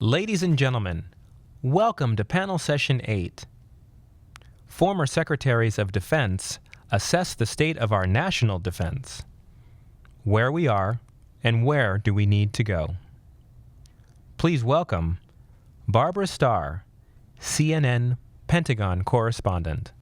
Ladies and gentlemen, welcome to Panel Session 8. Former Secretaries of Defense assess the state of our national defense, where we are, and where do we need to go. Please welcome Barbara Starr, CNN Pentagon correspondent.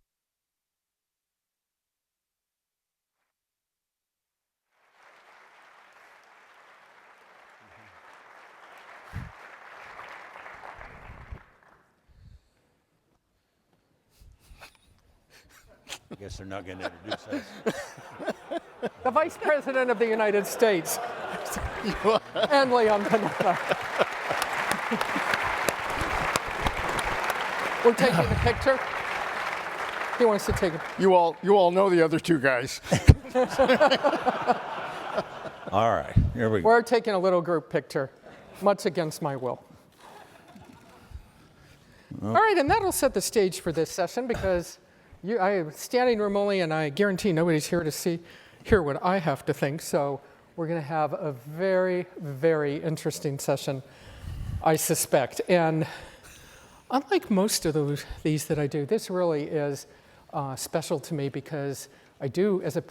I guess they're not going to introduce us. The Vice President of the United States, and Leon Panetta. We're taking a picture. He wants to take a picture. You all know the other two guys. All right, here we go. We're taking a little group picture, much against my will. All right, and that'll set the stage for this session because I am standing room only, and I guarantee nobody's here to hear what I have to think. So we're going to have a very, very interesting session, I suspect. And unlike most of these that I do, this really is special to me because I do, as a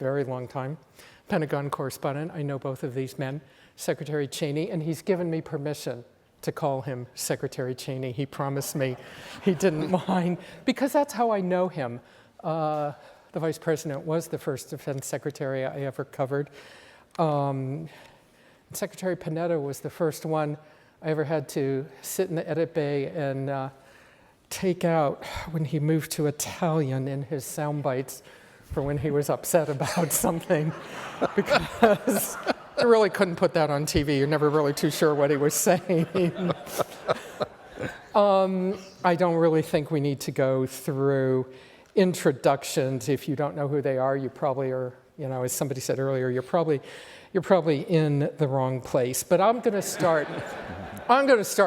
very long time, Pentagon correspondent, I know both of these men, Secretary Cheney, and he's given me permission to call him Secretary Cheney. He promised me he didn't mind, because that's how I know him. The Vice President was the first Defense Secretary I ever covered. Secretary Panetta was the first one I ever had to sit in the edit bay and take out when he moved to Italian in his sound bites for when he was upset about something, because I really couldn't put that on TV. You're never really too sure what he was saying. I don't really think we need to go through introductions. If you don't know who they are, you probably are, as somebody said earlier, you're probably in the wrong place. But I'm going to start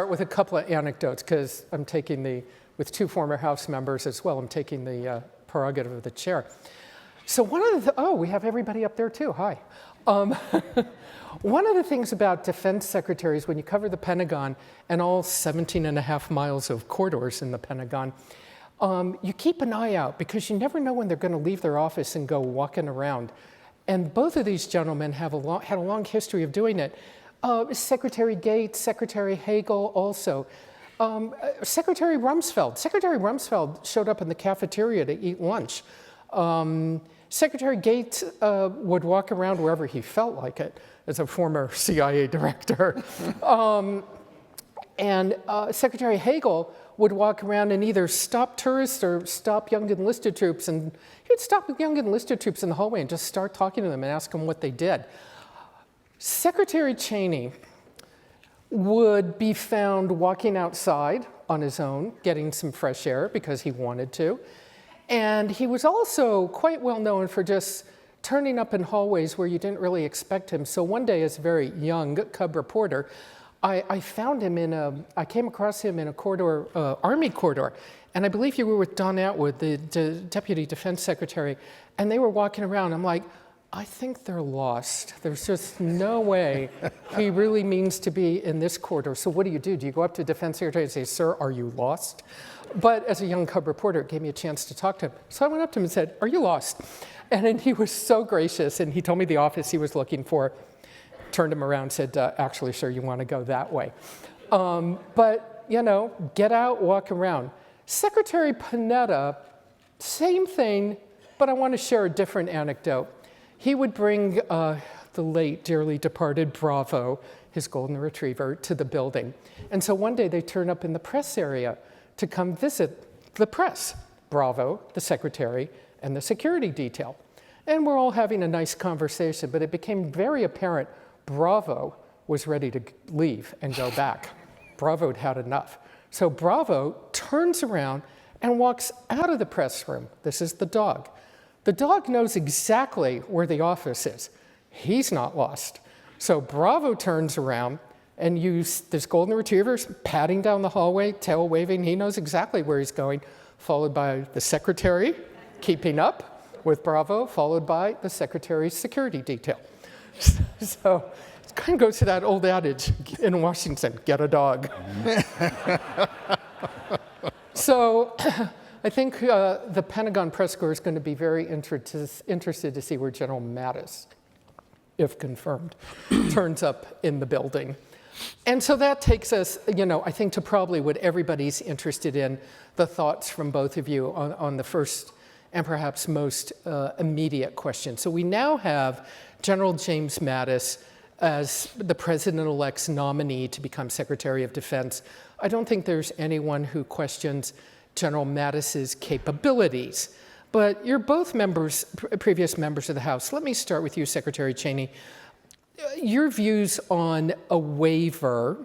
with a couple of anecdotes, because with two former House members as well, I'm taking the prerogative of the chair. So we have everybody up there too. Hi. One of the things about defense secretaries, when you cover the Pentagon and all 17 and a half miles of corridors in the Pentagon, you keep an eye out because you never know when they're going to leave their office and go walking around. And both of these gentlemen had a long history of doing it. Secretary Gates, Secretary Hagel also. Secretary Rumsfeld showed up in the cafeteria to eat lunch. Secretary Gates would walk around wherever he felt like it as a former CIA director. And Secretary Hagel would walk around and either stop tourists or stop young enlisted troops. And he'd stop young enlisted troops in the hallway and just start talking to them and ask them what they did. Secretary Cheney would be found walking outside on his own, getting some fresh air because he wanted to. And he was also quite well known for just turning up in hallways where you didn't really expect him. So one day, as a very young cub reporter, I came across him in a corridor, Army corridor. And I believe you were with Don Atwood, the Deputy Defense Secretary, and they were walking around. I'm like, I think they're lost. There's just no way he really means to be in this corridor. So what do? Do you go up to Defense Secretary and say, "Sir, are you lost?" But as a young cub reporter, it gave me a chance to talk to him. So I went up to him and said, "Are you lost?" And then he was so gracious, and he told me the office he was looking for, turned him around, said, "Actually, sir, you want to go that way." But, get out, walk around. Secretary Panetta, same thing, but I want to share a different anecdote. He would bring the late, dearly departed Bravo, his golden retriever, to the building. And so one day they turned up in the press area to come visit the press, Bravo, the secretary, and the security detail. And we're all having a nice conversation, but it became very apparent Bravo was ready to leave and go back. Bravo had had enough. So Bravo turns around and walks out of the press room. This is the dog. The dog knows exactly where the office is. He's not lost. So Bravo turns around and this golden retriever padding down the hallway, tail waving. He knows exactly where he's going, followed by the secretary, keeping up with Bravo, followed by the secretary's security detail. So It kind of goes to that old adage in Washington, get a dog. So I think the Pentagon press corps is going to be very interested to see where General Mattis, if confirmed, turns up in the building. And so that takes us, I think, to probably what everybody's interested in, the thoughts from both of you on the first and perhaps most immediate question. So we now have General James Mattis as the president-elect's nominee to become Secretary of Defense. I don't think there's anyone who questions General Mattis's capabilities. But you're both previous members of the House. Let me start with you, Secretary Cheney. Your views on a waiver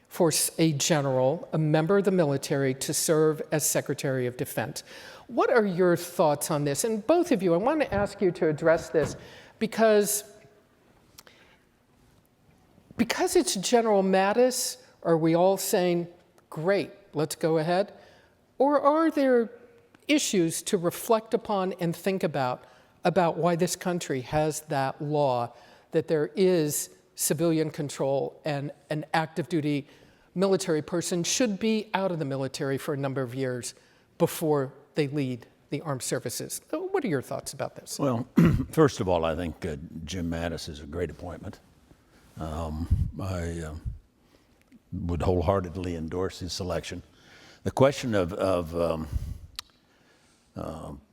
for a general, a member of the military, to serve as Secretary of Defense. What are your thoughts on this? And both of you, I want to ask you to address this because it's General Mattis, are we all saying, great, let's go ahead? Or are there issues to reflect upon and think about why this country has that law, that there is civilian control and an active duty military person should be out of the military for a number of years before they lead the armed services? What are your thoughts about this? Well, first of all, I think Jim Mattis is a great appointment. I would wholeheartedly endorse his selection. The question of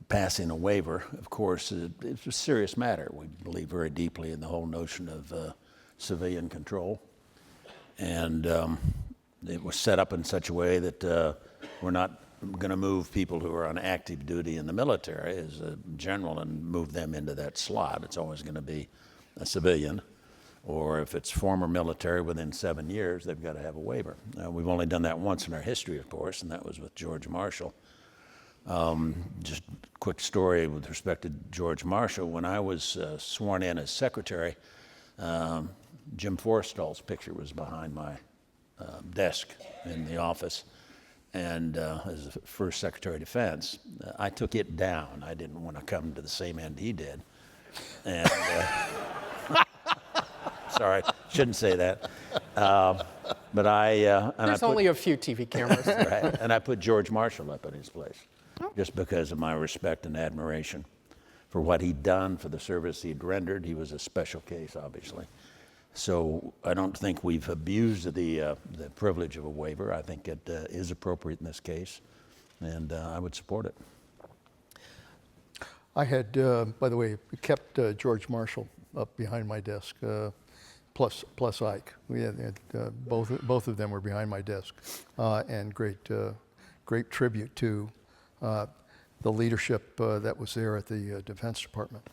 passing a waiver, of course, it's a serious matter. We believe very deeply in the whole notion of civilian control. And it was set up in such a way that we're not going to move people who are on active duty in the military as a general and move them into that slot. It's always going to be a civilian. Or if it's former military within 7 years, they've got to have a waiver. We've only done that once in our history, of course, and that was with George Marshall. Just a quick story with respect to George Marshall. When I was sworn in as secretary, Jim Forrestal's picture was behind my desk in the office. And as the first Secretary of Defense, I took it down. I didn't want to come to the same end he did. And sorry, shouldn't say that. But There's only a few TV cameras. Right, and I put George Marshall up in his place, just because of my respect and admiration for what he'd done, for the service he'd rendered. He was a special case, obviously. So I don't think we've abused the privilege of a waiver. I think it is appropriate in this case, and I would support it. I had, by the way, kept George Marshall up behind my desk, plus Ike. We had both of them were behind my desk, and great tribute to the leadership that was there at the Defense Department.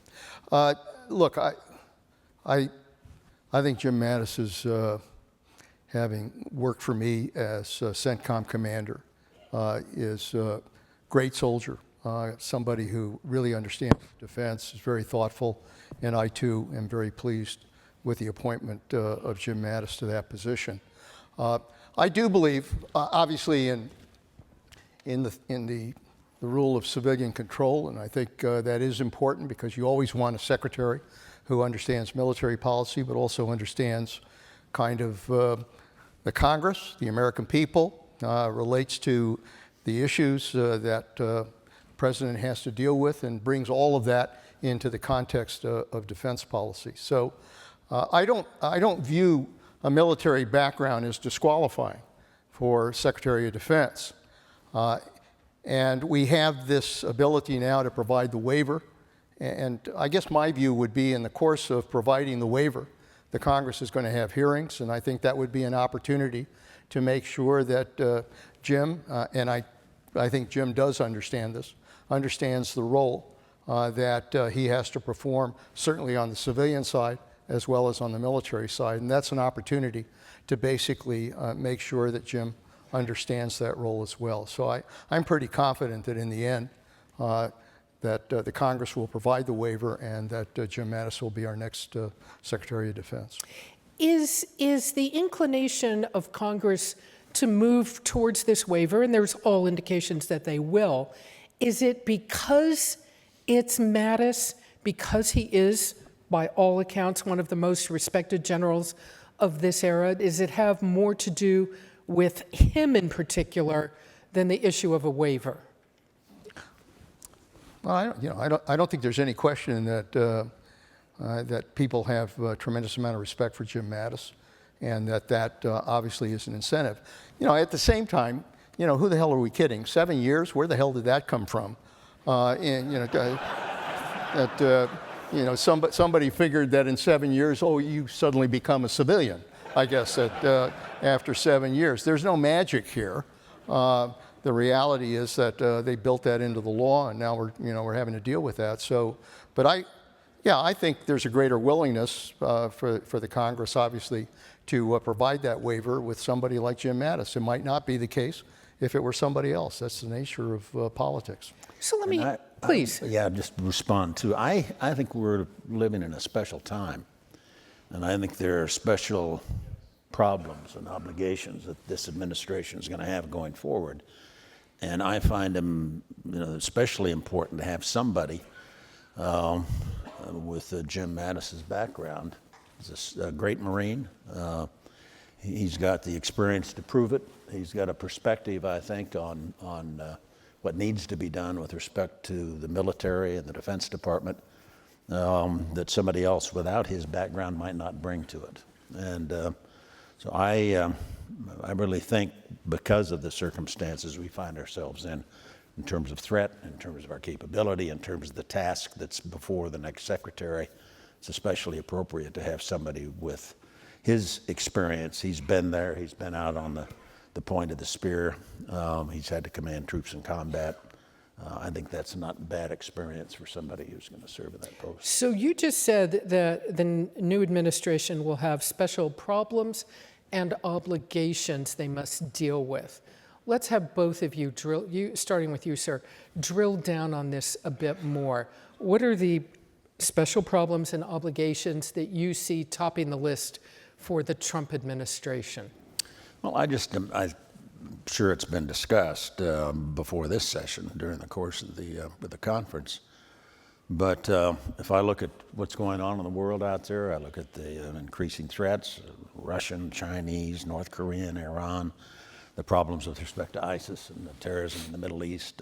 Look, I think Jim Mattis is, having worked for me as CENTCOM commander, is a great soldier, somebody who really understands defense, is very thoughtful, and I too am very pleased with the appointment of Jim Mattis to that position. I do believe, obviously, in the rule of civilian control, and I think that is important because you always want a secretary who understands military policy, but also understands kind of the Congress, the American people, relates to the issues that the president has to deal with, and brings all of that into the context of defense policy. So I don't view a military background as disqualifying for Secretary of Defense. And we have this ability now to provide the waiver. And I guess my view would be, in the course of providing the waiver, the Congress is going to have hearings, and I think that would be an opportunity to make sure that Jim, and I think Jim does understand this, understands the role that he has to perform, certainly on the civilian side as well as on the military side. And that's an opportunity to basically make sure that Jim understands that role as well. So I'm pretty confident that in the end, that the Congress will provide the waiver, and that Jim Mattis will be our next Secretary of Defense. Is the inclination of Congress to move towards this waiver, and there's all indications that they will, is it because it's Mattis, because he is by all accounts, one of the most respected generals of this era? Does it have more to do with him in particular than the issue of a waiver? Well, I don't think there's any question that that people have a tremendous amount of respect for Jim Mattis, and that obviously is an incentive. At the same time, who the hell are we kidding? 7 years? Where the hell did that come from? Somebody figured that in 7 years, you suddenly become a civilian. I guess that after 7 years, there's no magic here. The reality is that they built that into the law, and now we're having to deal with that. So, but I think there's a greater willingness for the Congress, obviously, to provide that waiver with somebody like Jim Mattis. It might not be the case if it were somebody else. That's the nature of politics. So let me, please. Just respond to. I think we're living in a special time, and I think there are special problems and obligations that this administration is going to have going forward. And I find them, especially important to have somebody with Jim Mattis's background. He's a great Marine. He's got the experience to prove it. He's got a perspective, I think, on what needs to be done with respect to the military and the Defense Department that somebody else without his background might not bring to it. And so I really think because of the circumstances we find ourselves in terms of threat, in terms of our capability, in terms of the task that's before the next secretary, it's especially appropriate to have somebody with his experience. He's been there. He's been out on the point of the spear. He's had to command troops in combat. I think that's not bad experience for somebody who's going to serve in that post. So you just said that the new administration will have special problems and obligations they must deal with. Let's have both of you starting with you, sir, drill down on this a bit more. What are the special problems and obligations that you see topping the list for the Trump administration? Well, I'm sure it's been discussed before this session during the course of the conference. But if I look at what's going on in the world out there, I look at the increasing threats, Russian, Chinese, North Korean, Iran, the problems with respect to ISIS and the terrorism in the Middle East.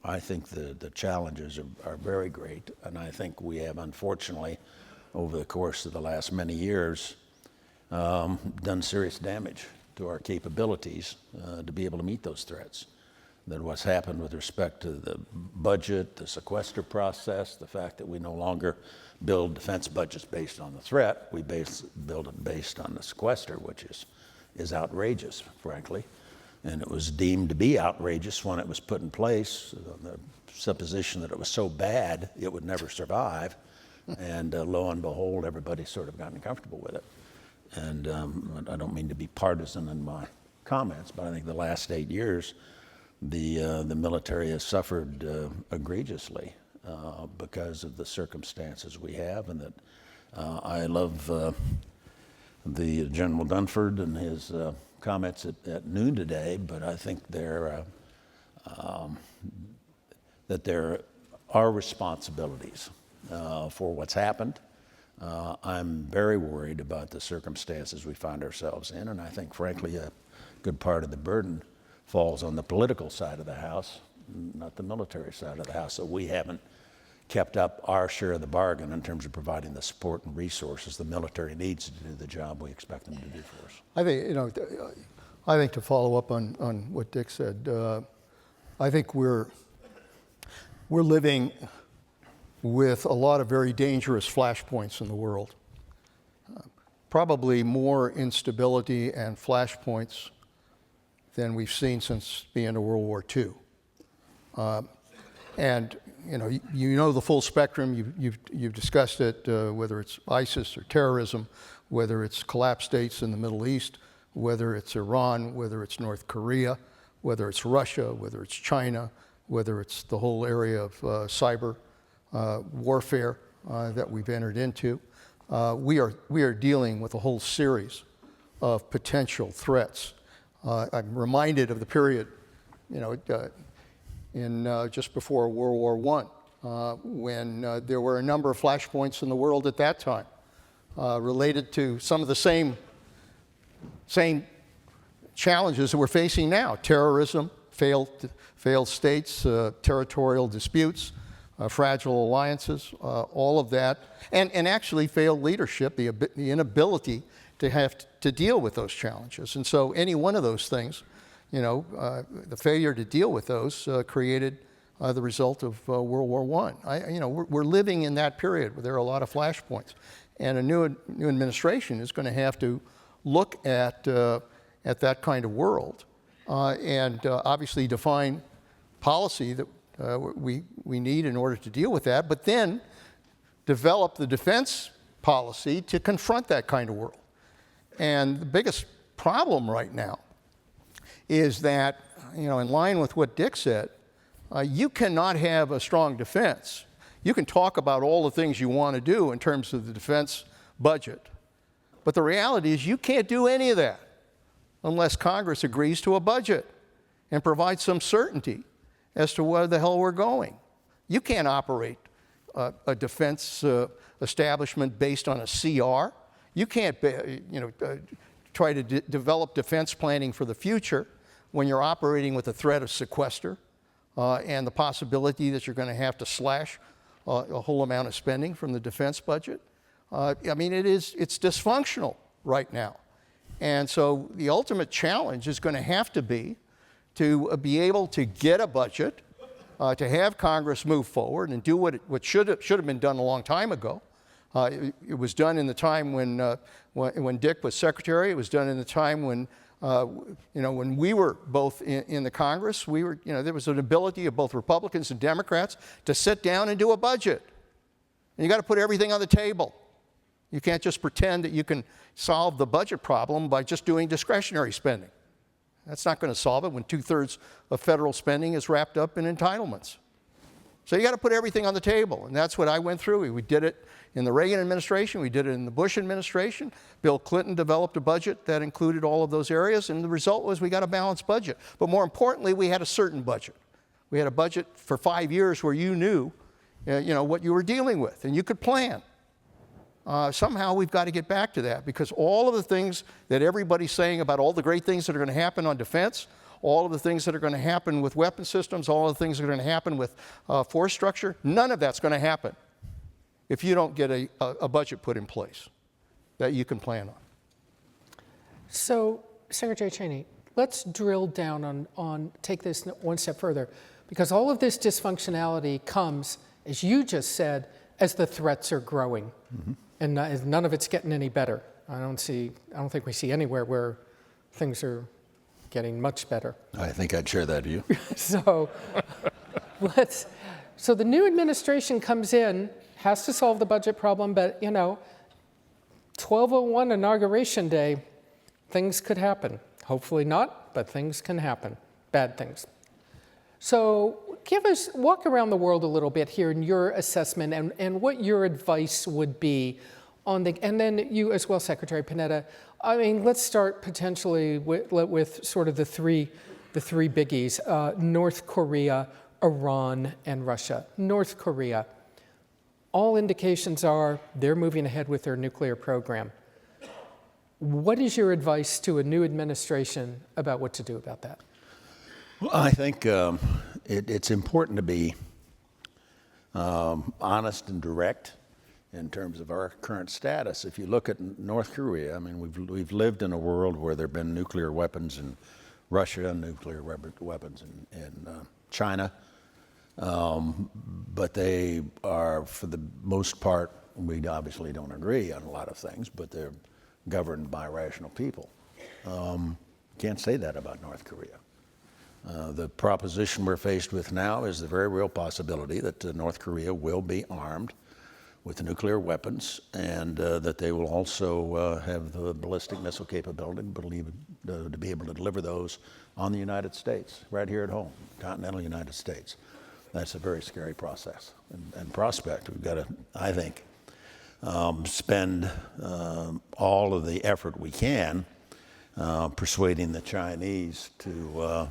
I think the challenges are very great, and I think we have, unfortunately, over the course of the last many years, done serious damage to our capabilities to be able to meet those threats. That what's happened with respect to the budget, the sequester process, the fact that we no longer build defense budgets based on the threat, we build it based on the sequester, which is outrageous, frankly. And it was deemed to be outrageous when it was put in place, on the supposition that it was so bad it would never survive. And lo and behold, everybody's sort of gotten comfortable with it. And I don't mean to be partisan in my comments, but I think the last 8 years, the military has suffered egregiously because of the circumstances we have, and that I love the General Dunford and his comments at noon today, but I think that there are responsibilities for what's happened. I'm very worried about the circumstances we find ourselves in, and I think, frankly, a good part of the burden falls on the political side of the House, not the military side of the House. So we haven't kept up our share of the bargain in terms of providing the support and resources the military needs to do the job we expect them to do for us. I think to follow up on what Dick said, I think we're living with a lot of very dangerous flashpoints in the world. Probably more instability and flashpoints than we've seen since the end of World War II. And you know the full spectrum. You've discussed it, whether it's ISIS or terrorism, whether it's collapsed states in the Middle East, whether it's Iran, whether it's North Korea, whether it's Russia, whether it's China, whether it's the whole area of cyber warfare that we've entered into. We are dealing with a whole series of potential threats. I'm reminded of the period, in just before World War when there were a number of flashpoints in the world at that time related to some of the same challenges that we're facing now: terrorism, failed states, territorial disputes, fragile alliances, all of that, and actually failed leadership, the inability to have to deal with those challenges. And so any one of those things, the failure to deal with those created the result of World War I. We're living in that period where there are a lot of flashpoints, and a new administration is going to have to look at that kind of world and obviously define policy that we need in order to deal with that, but then develop the defense policy to confront that kind of world. And the biggest problem right now is that, in line with what Dick said, you cannot have a strong defense. You can talk about all the things you want to do in terms of the defense budget, but the reality is you can't do any of that unless Congress agrees to a budget and provides some certainty as to where the hell we're going. You can't operate a defense establishment based on a CR. You can't, try to develop defense planning for the future when you're operating with the threat of sequester and the possibility that you're going to have to slash a whole amount of spending from the defense budget. It's dysfunctional right now. And so the ultimate challenge is going to have to be able to get a budget, to have Congress move forward and do what should have been done a long time ago. It was done in the time when Dick was secretary. It was done in the time when we were both in the Congress. There was an ability of both Republicans and Democrats to sit down and do a budget. And you got to put everything on the table. You can't just pretend that you can solve the budget problem by just doing discretionary spending. That's not going to solve it when 2/3 of federal spending is wrapped up in entitlements. So you got to put everything on the table, and that's what I went through. We did it in the Reagan administration. We did it in the Bush administration. Bill Clinton developed a budget that included all of those areas, and the result was we got a balanced budget. But more importantly, we had a certain budget. We had a budget for 5 years where you knew, what you were dealing with, and you could plan. Somehow we've got to get back to that, because all of the things that everybody's saying about all the great things that are going to happen on defense, all of the things that are going to happen with weapon systems, all of the things that are going to happen with force structure, none of that's going to happen if you don't get a budget put in place that you can plan on. So, Secretary Cheney, let's drill down take this one step further, because all of this dysfunctionality comes, as you just said, as the threats are growing. Mm-hmm. And none of it's getting any better. I don't think we see anywhere where things are getting much better. I think I'd share that view. So the new administration comes in, has to solve the budget problem, but 1201 Inauguration Day, things could happen. Hopefully not, but things can happen, bad things. So walk around the world a little bit here in your assessment and what your advice would be and then you as well, Secretary Panetta. Let's start potentially with sort of the three biggies, North Korea, Iran, and Russia. North Korea, all indications are they're moving ahead with their nuclear program. What is your advice to a new administration about what to do about that? Well, I think it's important to be honest and direct in terms of our current status. If you look at North Korea, we've lived in a world where there have been nuclear weapons in Russia and nuclear weapons in China, but they are, for the most part, we obviously don't agree on a lot of things, but they're governed by rational people. Can't say that about North Korea. The proposition we're faced with now is the very real possibility that North Korea will be armed with nuclear weapons, and that they will also have the ballistic missile capability to be able to deliver those on the United States, right here at home, continental United States. That's a very scary process and prospect. We've got to, I think, spend all of the effort we can persuading the Chinese to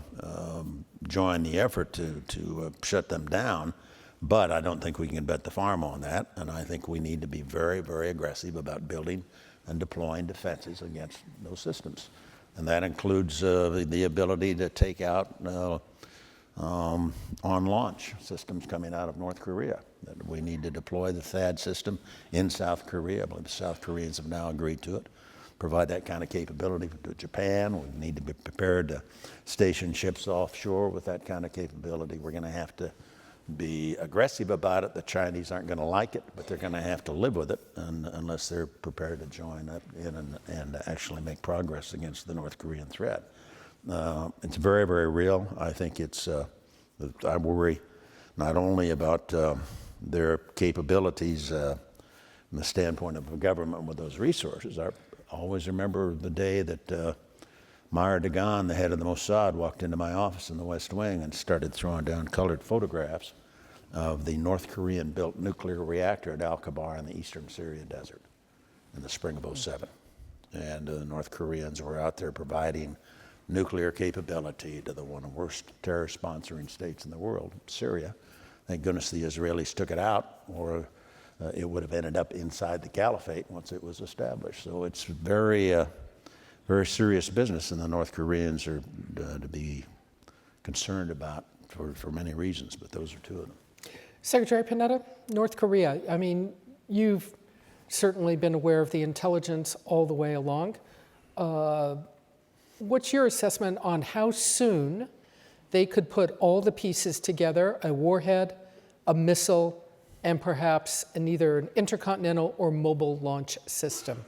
join the effort to shut them down But I don't think we can bet the farm on that, and I think we need to be very, very aggressive about building and deploying defenses against those systems. And that includes the ability to take out on launch systems coming out of North Korea. That we need to deploy the THAAD system in South Korea. I believe the South Koreans have now agreed to it. Provide that kind of capability to Japan. We need to be prepared to station ships offshore with that kind of capability. We're going to have to be aggressive about it. The Chinese aren't going to like it, but they're going to have to live with it unless they're prepared to join up in and actually make progress against the North Korean threat. It's very, very real. I think I worry not only about their capabilities from the standpoint of a government with those resources. I always remember the day that Meyer Dagan, the head of the Mossad, walked into my office in the West Wing and started throwing down colored photographs of the North Korean-built nuclear reactor at Al-Kabar in the eastern Syria desert in the spring of '07. And the North Koreans were out there providing nuclear capability to one of the worst terror-sponsoring states in the world, Syria. Thank goodness the Israelis took it out, or it would have ended up inside the caliphate once it was established. So it's very serious business, and the North Koreans are to be concerned about for many reasons, but those are two of them. Secretary Panetta, North Korea, I mean, you've certainly been aware of the intelligence all the way along. What's your assessment on how soon they could put all the pieces together, a warhead, a missile, and perhaps either an intercontinental or mobile launch system?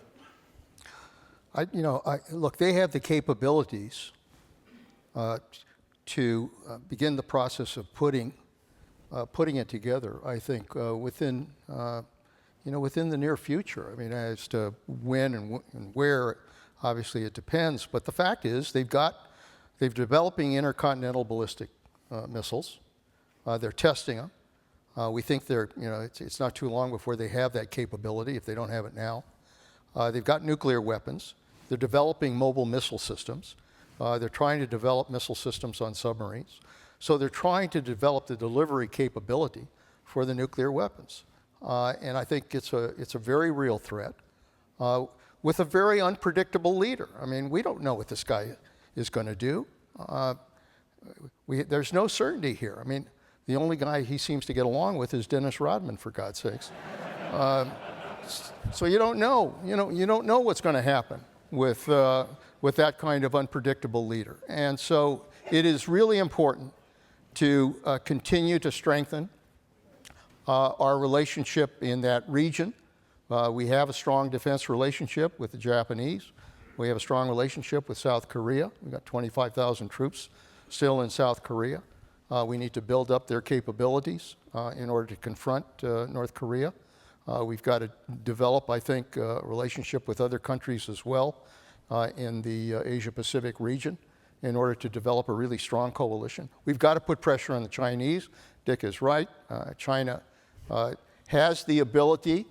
Look, they have the capabilities to begin the process of putting it together. I think within the near future. I mean, as to when and where, obviously it depends. But the fact is, they're developing intercontinental ballistic missiles. They're testing them. We think it's not too long before they have that capability, if they don't have it now. They've got nuclear weapons. They're developing mobile missile systems. They're trying to develop missile systems on submarines. So they're trying to develop the delivery capability for the nuclear weapons. And I think it's a very real threat with a very unpredictable leader. I mean, we don't know what this guy is going to do. There's no certainty here. I mean, the only guy he seems to get along with is Dennis Rodman, for God's sakes. So you don't know. You don't know what's going to happen with that kind of unpredictable leader. And so it is really important to continue to strengthen our relationship in that region. We have a strong defense relationship with the Japanese. We have a strong relationship with South Korea. We've got 25,000 troops still in South Korea. We need to build up their capabilities in order to confront North Korea. We've got to develop, I think, a relationship with other countries as well in the Asia-Pacific region in order to develop a really strong coalition. We've got to put pressure on the Chinese. Dick is right. China has the ability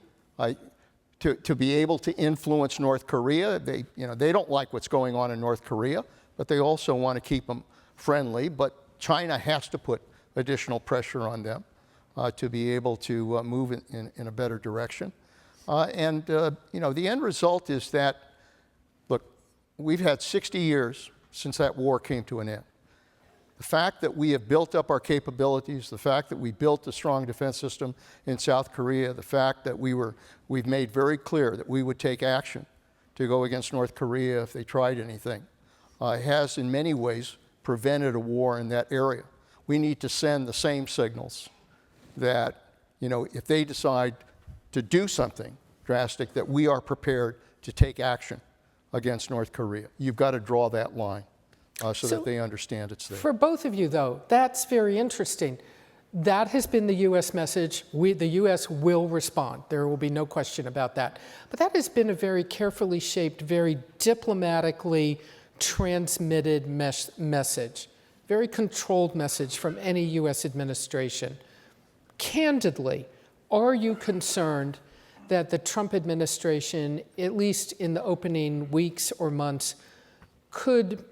to be able to influence North Korea. They don't like what's going on in North Korea, but they also want to keep them friendly. But China has to put additional pressure on them to be able to move in a better direction. The end result is that, look, we've had 60 years since that war came to an end. The fact that we have built up our capabilities, the fact that we built a strong defense system in South Korea, the fact that we've made very clear that we would take action to go against North Korea if they tried anything, has in many ways prevented a war in that area. We need to send the same signals that, if they decide to do something drastic, that we are prepared to take action against North Korea. You've got to draw that line so that they understand it's there. For both of you, though, that's very interesting. That has been the U.S. message. The U.S. will respond. There will be no question about that. But that has been a very carefully shaped, very diplomatically transmitted message, very controlled message from any U.S. administration. Candidly, are you concerned that the Trump administration, at least in the opening weeks or months, could,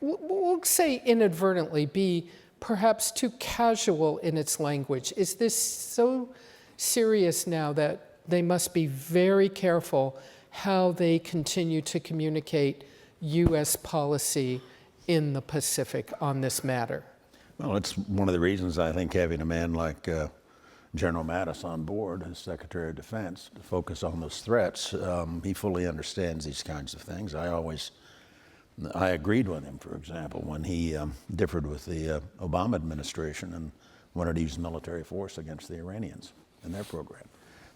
we'll say inadvertently, be perhaps too casual in its language? Is this so serious now that they must be very careful how they continue to communicate U.S. policy in the Pacific on this matter? Well, it's one of the reasons I think having a man like General Mattis on board as Secretary of Defense to focus on those threats. He fully understands these kinds of things. I agreed with him, for example, when he differed with the Obama administration and wanted to use military force against the Iranians in their program.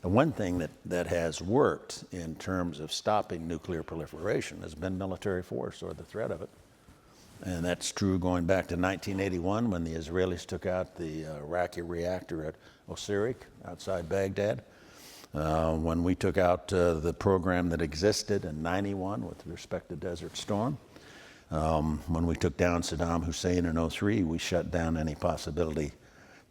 The one thing that has worked in terms of stopping nuclear proliferation has been military force or the threat of it. And that's true going back to 1981 when the Israelis took out the Iraqi reactor at Osirik outside Baghdad. When we took out the program that existed in 91 with respect to Desert Storm. When we took down Saddam Hussein in 03, we shut down any possibility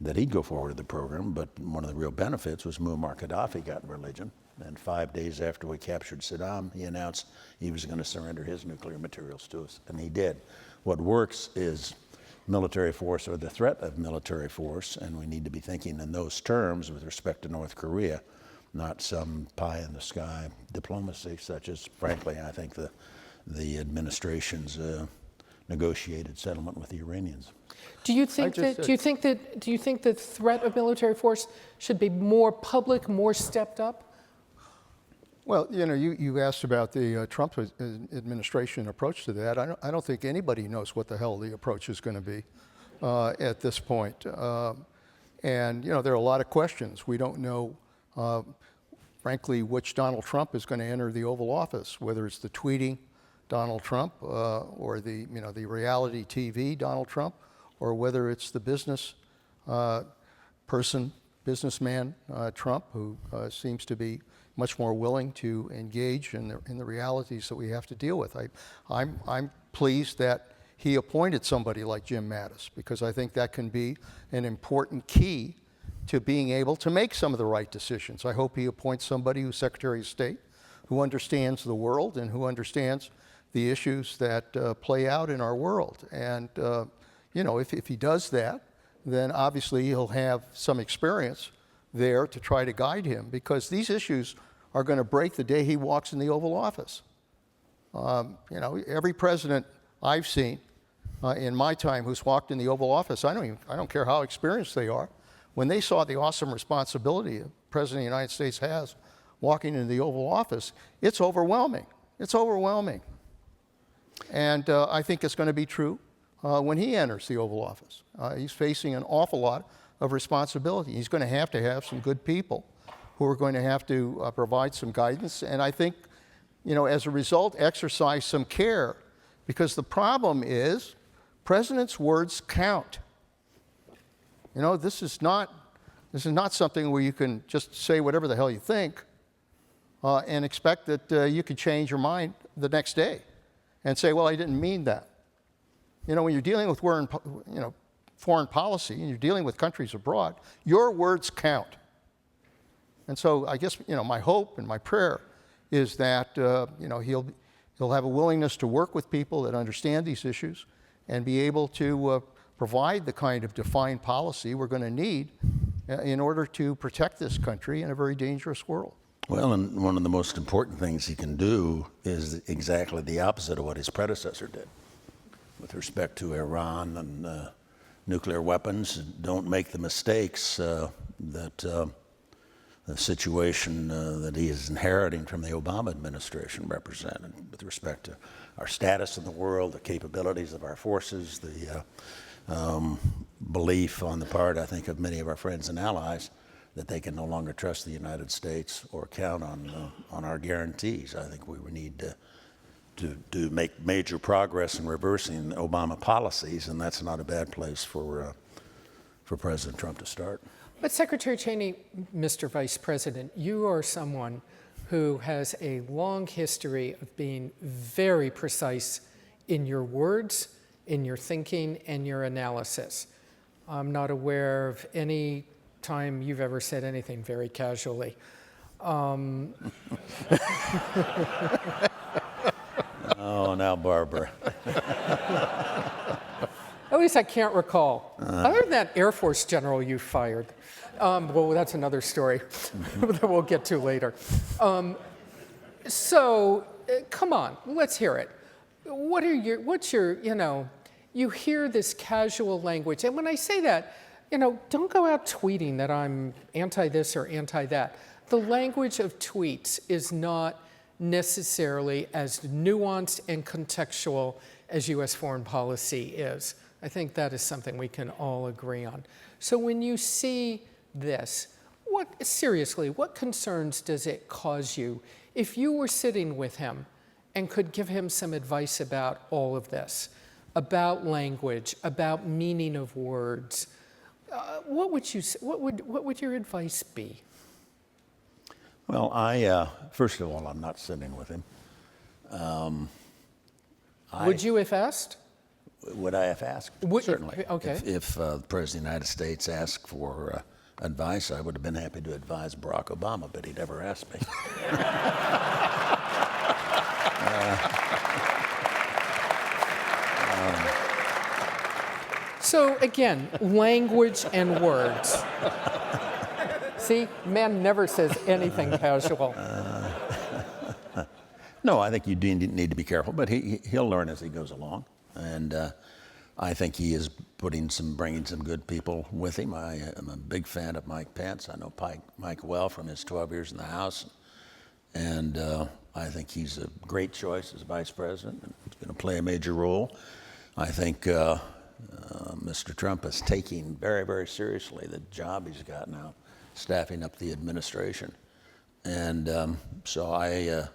that he'd go forward with the program. But one of the real benefits was Muammar Gaddafi got religion. And 5 days after we captured Saddam, he announced he was going to surrender his nuclear materials to us, and he did. What works is military force or the threat of military force, and we need to be thinking in those terms with respect to North Korea, not some pie-in-the-sky diplomacy, such as, frankly, I think the administration's negotiated settlement with the Iranians. Do you think the threat of military force should be more public, more stepped up? Well, you asked about the Trump administration approach to that. I don't think anybody knows what the hell the approach is going to be at this point. And there are a lot of questions. We don't know, frankly, which Donald Trump is going to enter the Oval Office, whether it's the tweeting Donald Trump or the reality TV Donald Trump, or whether it's the businessman Trump, who seems to be much more willing to engage in the realities that we have to deal with. I'm pleased that he appointed somebody like Jim Mattis, because I think that can be an important key to being able to make some of the right decisions. I hope he appoints somebody who's Secretary of State, who understands the world and who understands the issues that play out in our world. And if he does that, then obviously he'll have some experience there to try to guide him, because these issues are going to break the day he walks in the Oval Office. Every president I've seen in my time who's walked in the Oval Office, I don't care how experienced they are, when they saw the awesome responsibility the President of the United States has walking into the Oval Office, it's overwhelming. It's overwhelming. And I think it's going to be true when he enters the Oval Office. He's facing an awful lot of responsibility. He's going to have some good people who are going to have to provide some guidance, and I think, as a result, exercise some care, because the problem is presidents' words count. This is not something where you can just say whatever the hell you think and expect that you can change your mind the next day and say, well, I didn't mean that. When you're dealing with foreign policy and you're dealing with countries abroad, your words count. And so I guess, my hope and my prayer is that, he'll have a willingness to work with people that understand these issues and be able to provide the kind of defined policy we're going to need in order to protect this country in a very dangerous world. Well, and one of the most important things he can do is exactly the opposite of what his predecessor did with respect to Iran and nuclear weapons. Don't make the mistakes that the situation that he is inheriting from the Obama administration represented with respect to our status in the world, the capabilities of our forces, the belief on the part, I think, of many of our friends and allies that they can no longer trust the United States or count on our guarantees. I think we need to make major progress in reversing Obama policies, and that's not a bad place for President Trump to start. But Secretary Cheney, Mr. Vice President, you are someone who has a long history of being very precise in your words, in your thinking, and your analysis. I'm not aware of any time you've ever said anything very casually. Oh, now Barbara. At least I can't recall. Other than that Air Force general you fired. Well, that's another story that we'll get to later. So, come on, let's hear it. What's your, you hear this casual language. And when I say that, don't go out tweeting that I'm anti this or anti that. The language of tweets is not necessarily as nuanced and contextual as U.S. foreign policy is. I think that is something we can all agree on. So when you see this, seriously, what concerns does it cause you if you were sitting with him and could give him some advice about all of this, about language, about meaning of words? What would your advice be? Well, first of all, I'm not sitting with him. Would you if asked? Would I have asked? Certainly. Okay. If the President of the United States asked for advice, I would have been happy to advise Barack Obama, but he never asked me. So again, language and words. See, man never says anything casual. No, I think you do need to be careful, but he'll learn as he goes along. And I think he is bringing some good people with him. I am a big fan of Mike Pence. I know Mike well from his 12 years in the House. And I think he's a great choice as vice president. He's going to play a major role. I think Mr. Trump is taking very, very seriously the job he's got now, staffing up the administration. And so I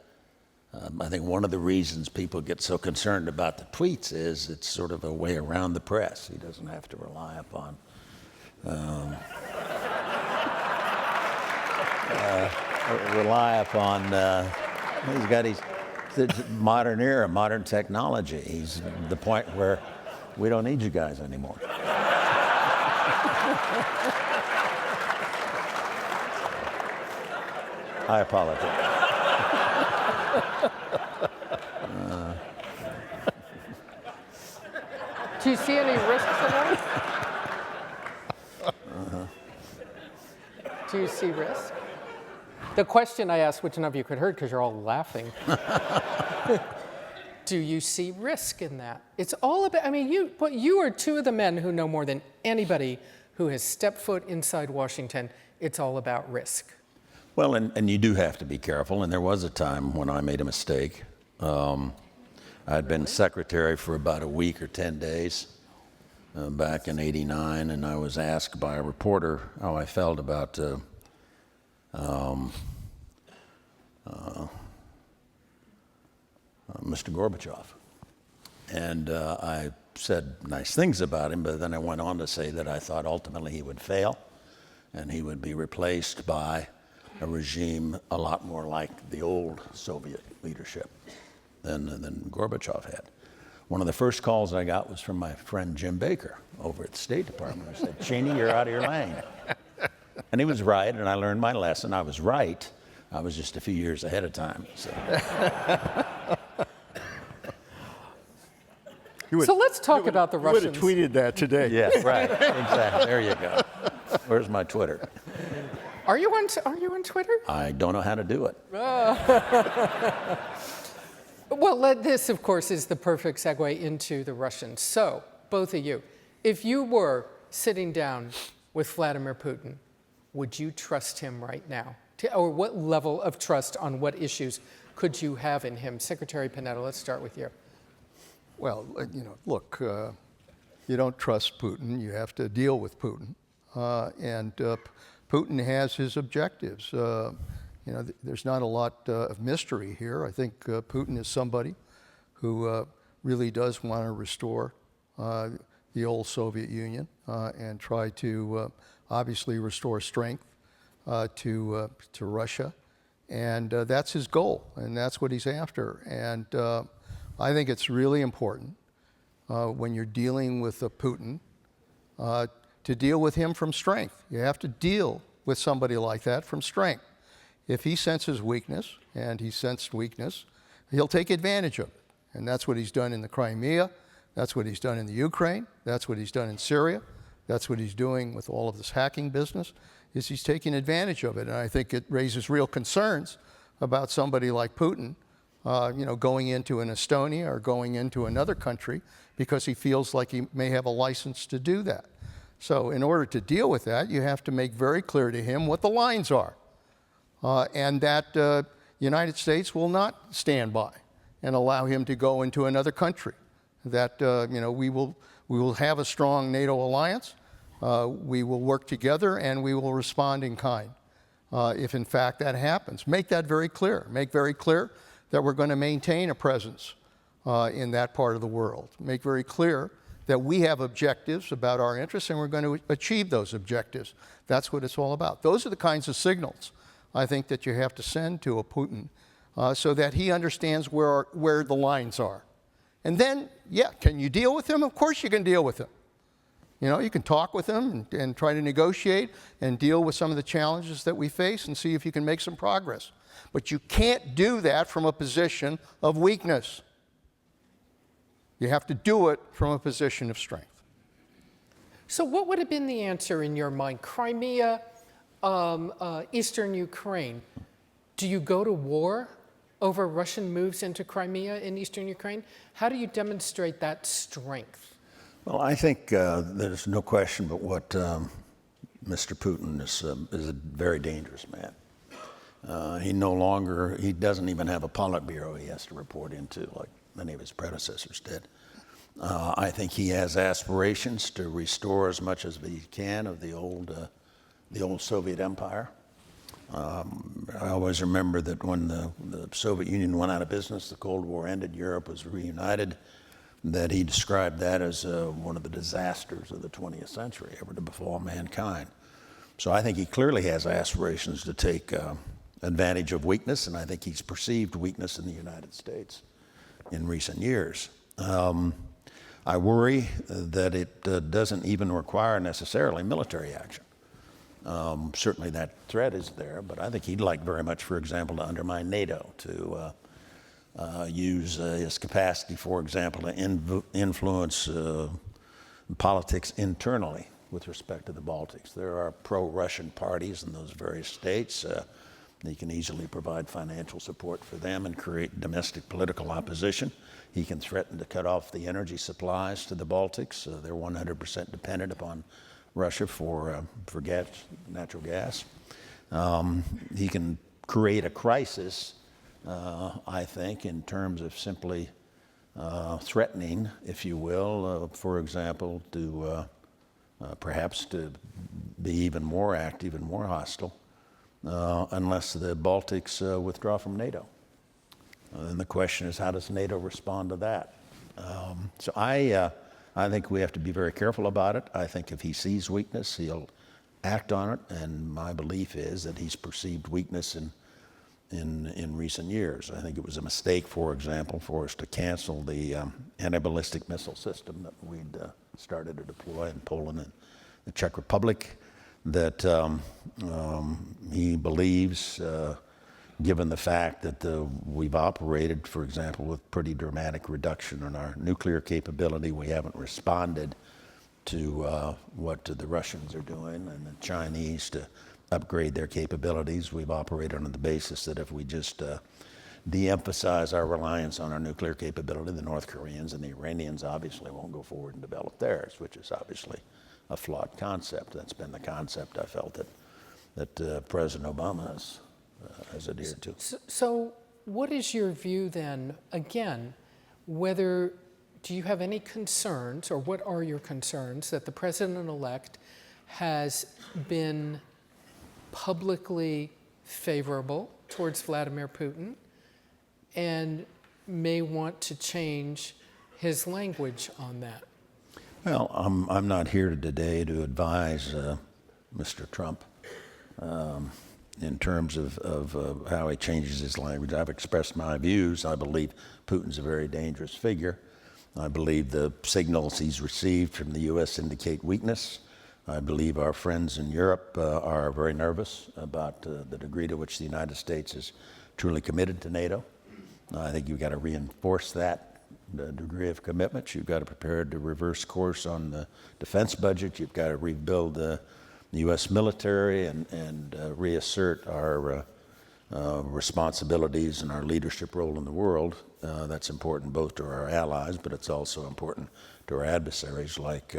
think one of the reasons people get so concerned about the tweets is it's sort of a way around the press. He doesn't have to rely upon he's got his modern era, modern technology. He's at the point where we don't need you guys anymore. I apologize. Do you see any risks in that? Do you see risk? The question I asked, which none of you could hear because you're all laughing. Do you see risk in that? It's all about, you are two of the men who know more than anybody who has stepped foot inside Washington. It's all about risk. Well, and you do have to be careful, and there was a time when I made a mistake. I'd been secretary for about a week or 10 days back in '89, and I was asked by a reporter how I felt about Mr. Gorbachev. And I said nice things about him, but then I went on to say that I thought ultimately he would fail, and he would be replaced by a regime a lot more like the old Soviet leadership than Gorbachev had. One of the first calls I got was from my friend Jim Baker over at the State Department, who said, "Cheney, you're out of your lane." And he was right, and I learned my lesson. I was right. I was just a few years ahead of time. So, so let's talk about the Russians. You would have tweeted that today. yeah, right. Exactly. There you go. Where's my Twitter? Are you on Twitter? I don't know how to do it. Well, this, of course, is the perfect segue into the Russians. So, both of you, if you were sitting down with Vladimir Putin, would you trust him right now? Or what level of trust on what issues could you have in him? Secretary Panetta, let's start with you. Well, look, you don't trust Putin. You have to deal with Putin. And Putin has his objectives. There's not a lot of mystery here. I think Putin is somebody who really does want to restore the old Soviet Union and try to obviously restore strength to Russia. And that's his goal, and that's what he's after. And I think it's really important when you're dealing with Putin to deal with him from strength. You have to deal with somebody like that from strength. If he senses weakness, and he sensed weakness, he'll take advantage of it. And that's what he's done in the Crimea. That's what he's done in the Ukraine. That's what he's done in Syria. That's what he's doing with all of this hacking business, is he's taking advantage of it. And I think it raises real concerns about somebody like Putin, going into an Estonia or going into another country because he feels like he may have a license to do that. So in order to deal with that, you have to make very clear to him what the lines are, and that the United States will not stand by and allow him to go into another country. That we will have a strong NATO alliance. We will work together, and we will respond in kind if in fact that happens. Make that very clear. Make very clear that we're going to maintain a presence in that part of the world. Make very clear that we have objectives about our interests, and we're going to achieve those objectives. That's what it's all about. Those are the kinds of signals I think that you have to send to a Putin so that he understands where the lines are. And then, yeah, can you deal with him? Of course you can deal with him. You can talk with him and try to negotiate and deal with some of the challenges that we face and see if you can make some progress. But you can't do that from a position of weakness. You have to do it from a position of strength. So what would have been the answer in your mind? Crimea, Eastern Ukraine. Do you go to war over Russian moves into Crimea in Eastern Ukraine? How do you demonstrate that strength? Well, I think there's no question but what Mr. Putin is a very dangerous man. He doesn't even have a Politburo he has to report into like many of his predecessors did. I think he has aspirations to restore as much as he can of the old Soviet empire. I always remember that when the Soviet Union went out of business, the Cold War ended, Europe was reunited, that he described that as one of the disasters of the 20th century ever to befall mankind. So I think he clearly has aspirations to take advantage of weakness, and I think he's perceived weakness in the United States in recent years. I worry that it doesn't even require necessarily military action. Certainly that threat is there, but I think he'd like very much, for example, to undermine NATO, to use his capacity, for example, to influence politics internally with respect to the Baltics. There are pro-Russian parties in those various states. He can easily provide financial support for them and create domestic political opposition. He can threaten to cut off the energy supplies to the Baltics. They're 100% dependent upon Russia for gas, natural gas. He can create a crisis, I think, in terms of simply threatening, if you will, for example, to perhaps to be even more active and more hostile unless the Baltics withdraw from NATO. And the question is, how does NATO respond to that? So I think we have to be very careful about it. I think if he sees weakness, he'll act on it. And my belief is that he's perceived weakness in recent years. I think it was a mistake, for example, for us to cancel the anti-ballistic missile system that we'd started to deploy in Poland and the Czech Republic. That he believes, given the fact that we've operated, for example, with pretty dramatic reduction in our nuclear capability, we haven't responded to what the Russians are doing and the Chinese to upgrade their capabilities. We've operated on the basis that if we just de-emphasize our reliance on our nuclear capability, the North Koreans and the Iranians obviously won't go forward and develop theirs, which is obviously a flawed concept. That's been the concept I felt that President Obama has adhered to. So what is your view then, again, do you have any concerns, or what are your concerns that the president-elect has been publicly favorable towards Vladimir Putin and may want to change his language on that? Well, I'm not here today to advise Mr. Trump in terms of how he changes his language. I've expressed my views. I believe Putin's a very dangerous figure. I believe the signals he's received from the U.S. indicate weakness. I believe our friends in Europe are very nervous about the degree to which the United States is truly committed to NATO. I think you've got to reinforce that degree of commitment. You've got to prepare to reverse course on the defense budget. You've got to rebuild the U.S. military and reassert our responsibilities and our leadership role in the world. That's important both to our allies, but it's also important to our adversaries like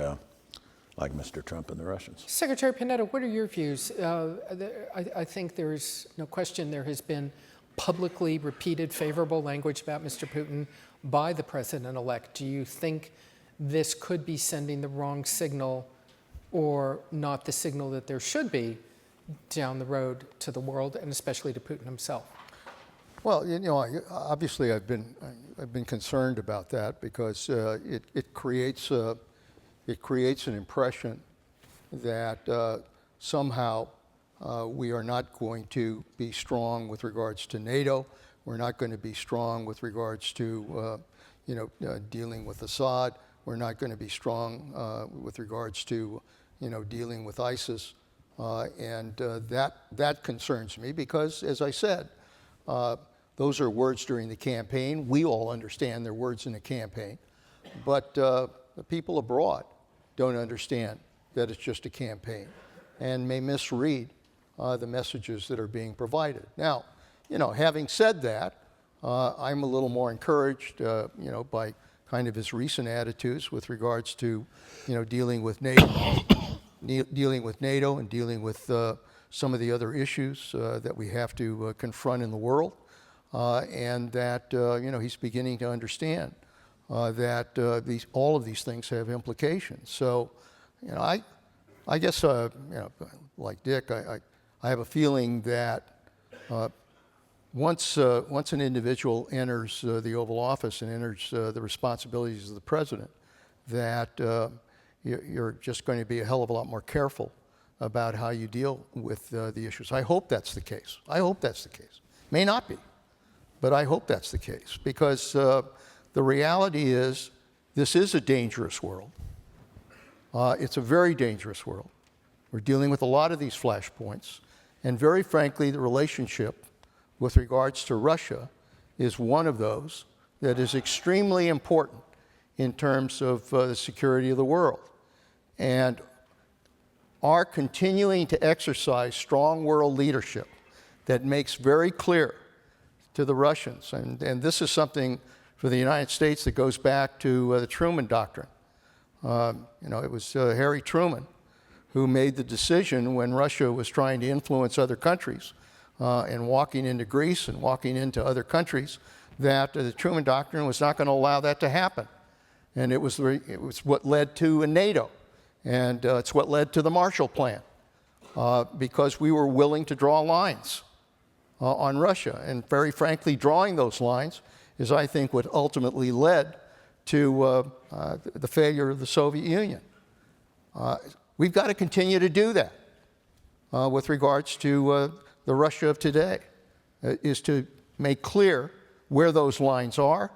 Mr. Trump and the Russians. Secretary Panetta, what are your views? I think there is no question there has been publicly repeated favorable language about Mr. Putin by the president-elect. Do you think this could be sending the wrong signal or not the signal that there should be down the road to the world and especially to Putin himself? Well, obviously I've been concerned about that because it creates an impression that somehow we are not going to be strong with regards to NATO. We're not going to be strong with regards to dealing with Assad. We're not going to be strong with regards to dealing with ISIS, and that concerns me because, as I said, those are words during the campaign. We all understand they're words in the campaign, but the people abroad don't understand that it's just a campaign and may misread the messages that are being provided. Now, having said that, I'm a little more encouraged, by kind of his recent attitudes with regards to, dealing with NATO, and dealing with some of the other issues that we have to confront in the world, and that he's beginning to understand that all of these things have implications. So, I guess, like Dick, I have a feeling that once an individual enters the Oval Office and enters the responsibilities of the president, that you're just going to be a hell of a lot more careful about how you deal with the issues. I hope that's the case. I hope that's the case. May not be, but I hope that's the case because the reality is this is a dangerous world. It's a very dangerous world. We're dealing with a lot of these flashpoints, and very frankly, the relationship with regards to Russia is one of those that is extremely important in terms of the security of the world. And our continuing to exercise strong world leadership that makes very clear to the Russians, and this is something for the United States that goes back to the Truman Doctrine. It was Harry Truman who made the decision when Russia was trying to influence other countries and walking into Greece and walking into other countries, that the Truman Doctrine was not going to allow that to happen. And it was what led to NATO, and it's what led to the Marshall Plan, because we were willing to draw lines on Russia. And very frankly, drawing those lines is, I think, what ultimately led to the failure of the Soviet Union. We've got to continue to do that with regards to the Russia of today, is to make clear where those lines are.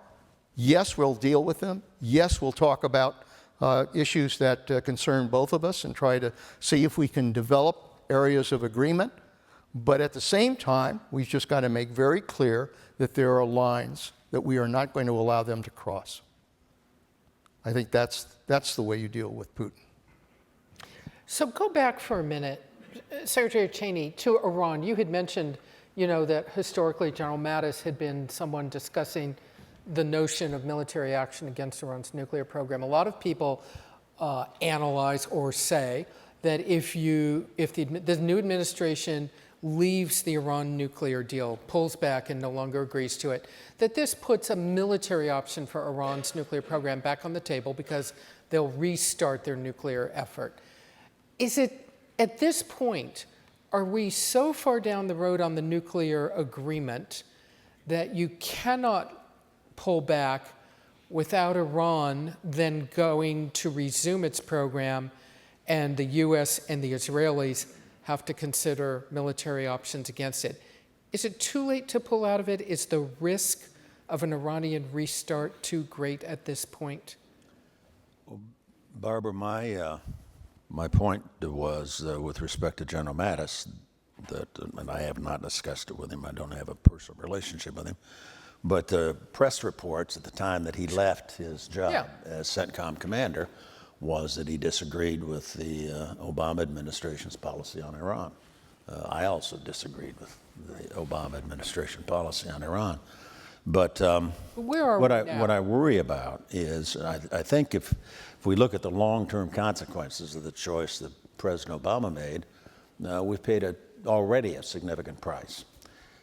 Yes, we'll deal with them. Yes, we'll talk about issues that concern both of us and try to see if we can develop areas of agreement. But at the same time, we've just got to make very clear that there are lines that we are not going to allow them to cross. I think that's the way you deal with Putin. So go back for a minute, Secretary Cheney, to Iran. You had mentioned, that historically General Mattis had been someone discussing the notion of military action against Iran's nuclear program. A lot of people analyze or say that if the new administration leaves the Iran nuclear deal, pulls back and no longer agrees to it, that this puts a military option for Iran's nuclear program back on the table because they'll restart their nuclear effort. Is it, at this point, are we so far down the road on the nuclear agreement that you cannot pull back without Iran then going to resume its program, and the U.S. and the Israelis have to consider military options against it? Is it too late to pull out of it? Is the risk of an Iranian restart too great at this point? Well, Barbara, my point was with respect to General Mattis, that, and I have not discussed it with him, I don't have a personal relationship with him, But the press reports at the time that he left his job Yeah. as CENTCOM commander was that he disagreed with the Obama administration's policy on Iran. I also disagreed with the Obama administration policy on Iran. But Where are what we I now? what I worry about is I think if we look at the long-term consequences of the choice that President Obama made, we've paid already a significant price.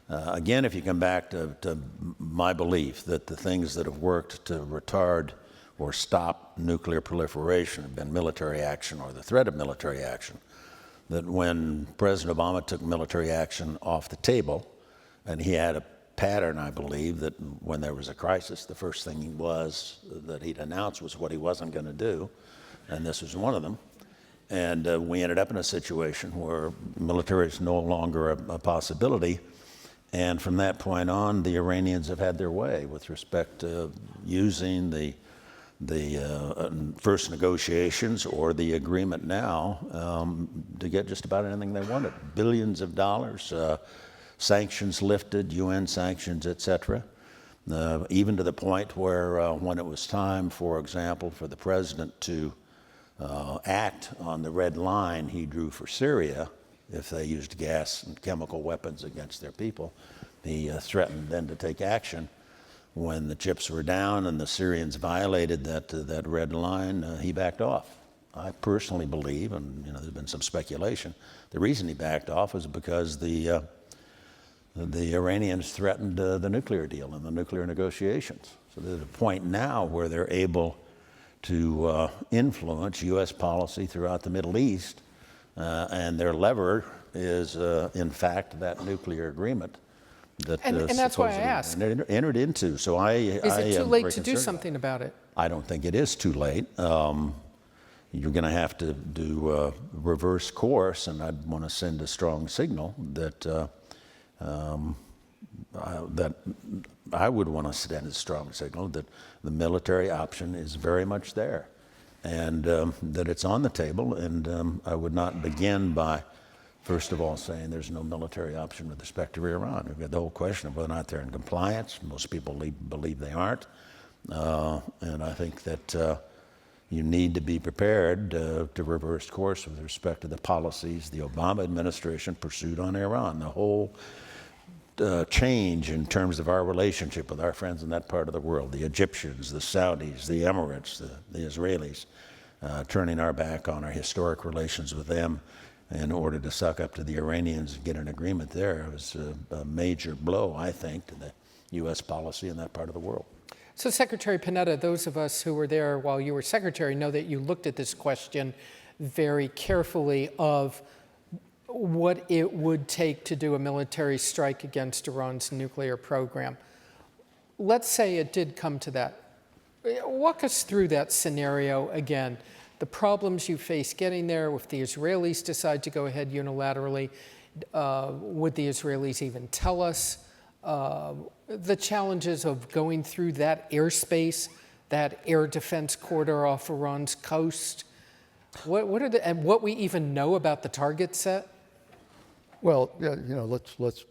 Again, if you come back to my belief that the things that have worked to retard or stop nuclear proliferation have been military action or the threat of military action, that when President Obama took military action off the table, and he had a pattern, I believe, that when there was a crisis, the first thing that he'd announce was what he wasn't going to do, and this was one of them. And we ended up in a situation where military is no longer a possibility. And from that point on, the Iranians have had their way with respect to using the first negotiations or the agreement now to get just about anything they wanted. Billions of dollars, sanctions lifted, UN sanctions, et cetera. Even to the point where when it was time, for example, for the president to act on the red line he drew for Syria, if they used gas and chemical weapons against their people, he threatened then to take action. When the chips were down and the Syrians violated that red line, he backed off. I personally believe, and there's been some speculation, the reason he backed off was because the Iranians threatened the nuclear deal and the nuclear negotiations. So there's a point now where they're able to influence U.S. policy throughout the Middle East, and their lever is, in fact, that nuclear agreement that And that's why I asked. entered into. So Is it too late to do something about it? I don't think it is too late. You're going to have to do reverse course, and I'd want to send a strong signal that I would want to send a strong signal that the military option is very much there, and that it's on the table. And I would not begin by, first of all, saying there's no military option with respect to Iran. We've got the whole question of whether or not they're in compliance. Most people believe they aren't. And I think that you need to be prepared to reverse course with respect to the policies the Obama administration pursued on Iran. The whole change in terms of our relationship with our friends in that part of the world, the Egyptians, the Saudis, the Emirates, the Israelis, turning our back on our historic relations with them in order to suck up to the Iranians and get an agreement there. It was a major blow, I think, to the U.S. policy in that part of the world. So Secretary Panetta, those of us who were there while you were secretary know that you looked at this question very carefully of what it would take to do a military strike against Iran's nuclear program. Let's say it did come to that. Walk us through that scenario again. The problems you face getting there, if the Israelis decide to go ahead unilaterally, would the Israelis even tell us? The challenges of going through that airspace, that air defense corridor off Iran's coast. And what we even know about the target set? Well, let's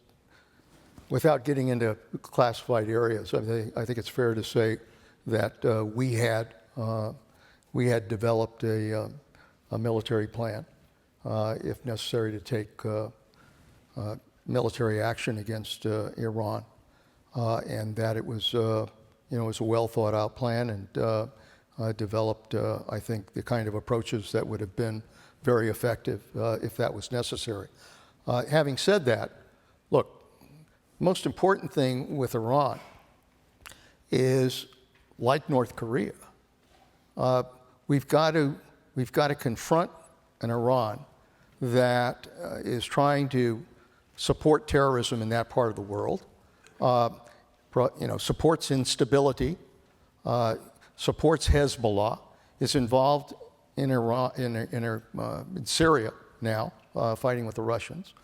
without getting into classified areas, I think it's fair to say that we had developed a military plan, if necessary, to take military action against Iran, and that it was a well thought out plan and developed, I think, the kind of approaches that would have been very effective if that was necessary. Having said that, look, most important thing with Iran is, like North Korea, we've got to confront an Iran that is trying to support terrorism in that part of the world, supports instability, supports Hezbollah, is involved in Iran, in Syria now, fighting with the Russians,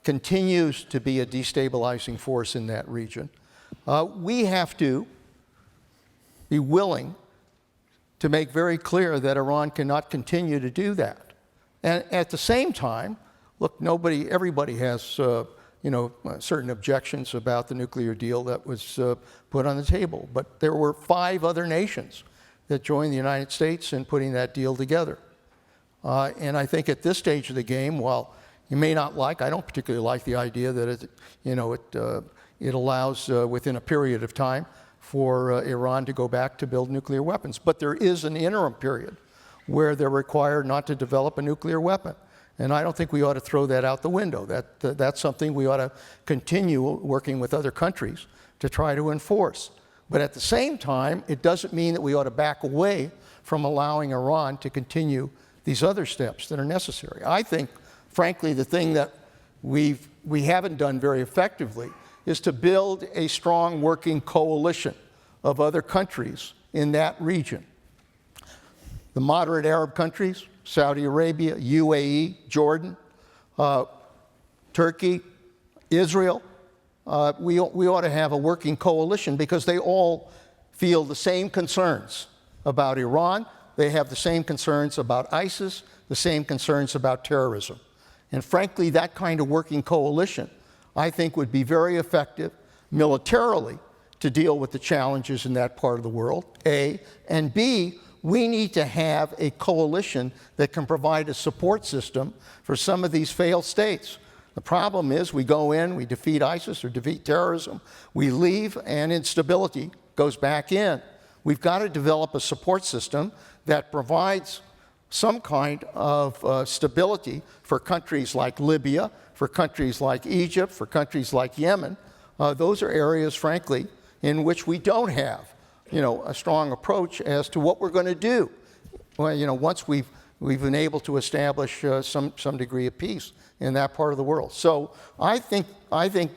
continues to be a destabilizing force in that region. We have to be willing to make very clear that Iran cannot continue to do that. And at the same time, look, everybody has certain objections about the nuclear deal that was put on the table. But there were 5 other nations that joined the United States in putting that deal together. And I think at this stage of the game, while you may not I don't particularly like the idea that it allows within a period of time for Iran to go back to build nuclear weapons. But there is an interim period where they're required not to develop a nuclear weapon. And I don't think we ought to throw that out the window. That's something we ought to continue working with other countries to try to enforce. But at the same time, it doesn't mean that we ought to back away from allowing Iran to continue these other steps that are necessary. I think, frankly, the thing that we haven't done very effectively is to build a strong working coalition of other countries in that region. The moderate Arab countries, Saudi Arabia, UAE, Jordan, Turkey, Israel, we ought to have a working coalition because they all feel the same concerns about Iran. They have the same concerns about ISIS, the same concerns about terrorism. And frankly, that kind of working coalition, I think, would be very effective militarily to deal with the challenges in that part of the world, A. And B, we need to have a coalition that can provide a support system for some of these failed states. The problem is we go in, we defeat ISIS or defeat terrorism, we leave, and instability goes back in. We've got to develop a support system that provides some kind of stability for countries like Libya, for countries like Egypt, for countries like Yemen. Those are areas, frankly, in which we don't have a strong approach as to what we're going to do. Well, once we've been able to establish some degree of peace in that part of the world. So I think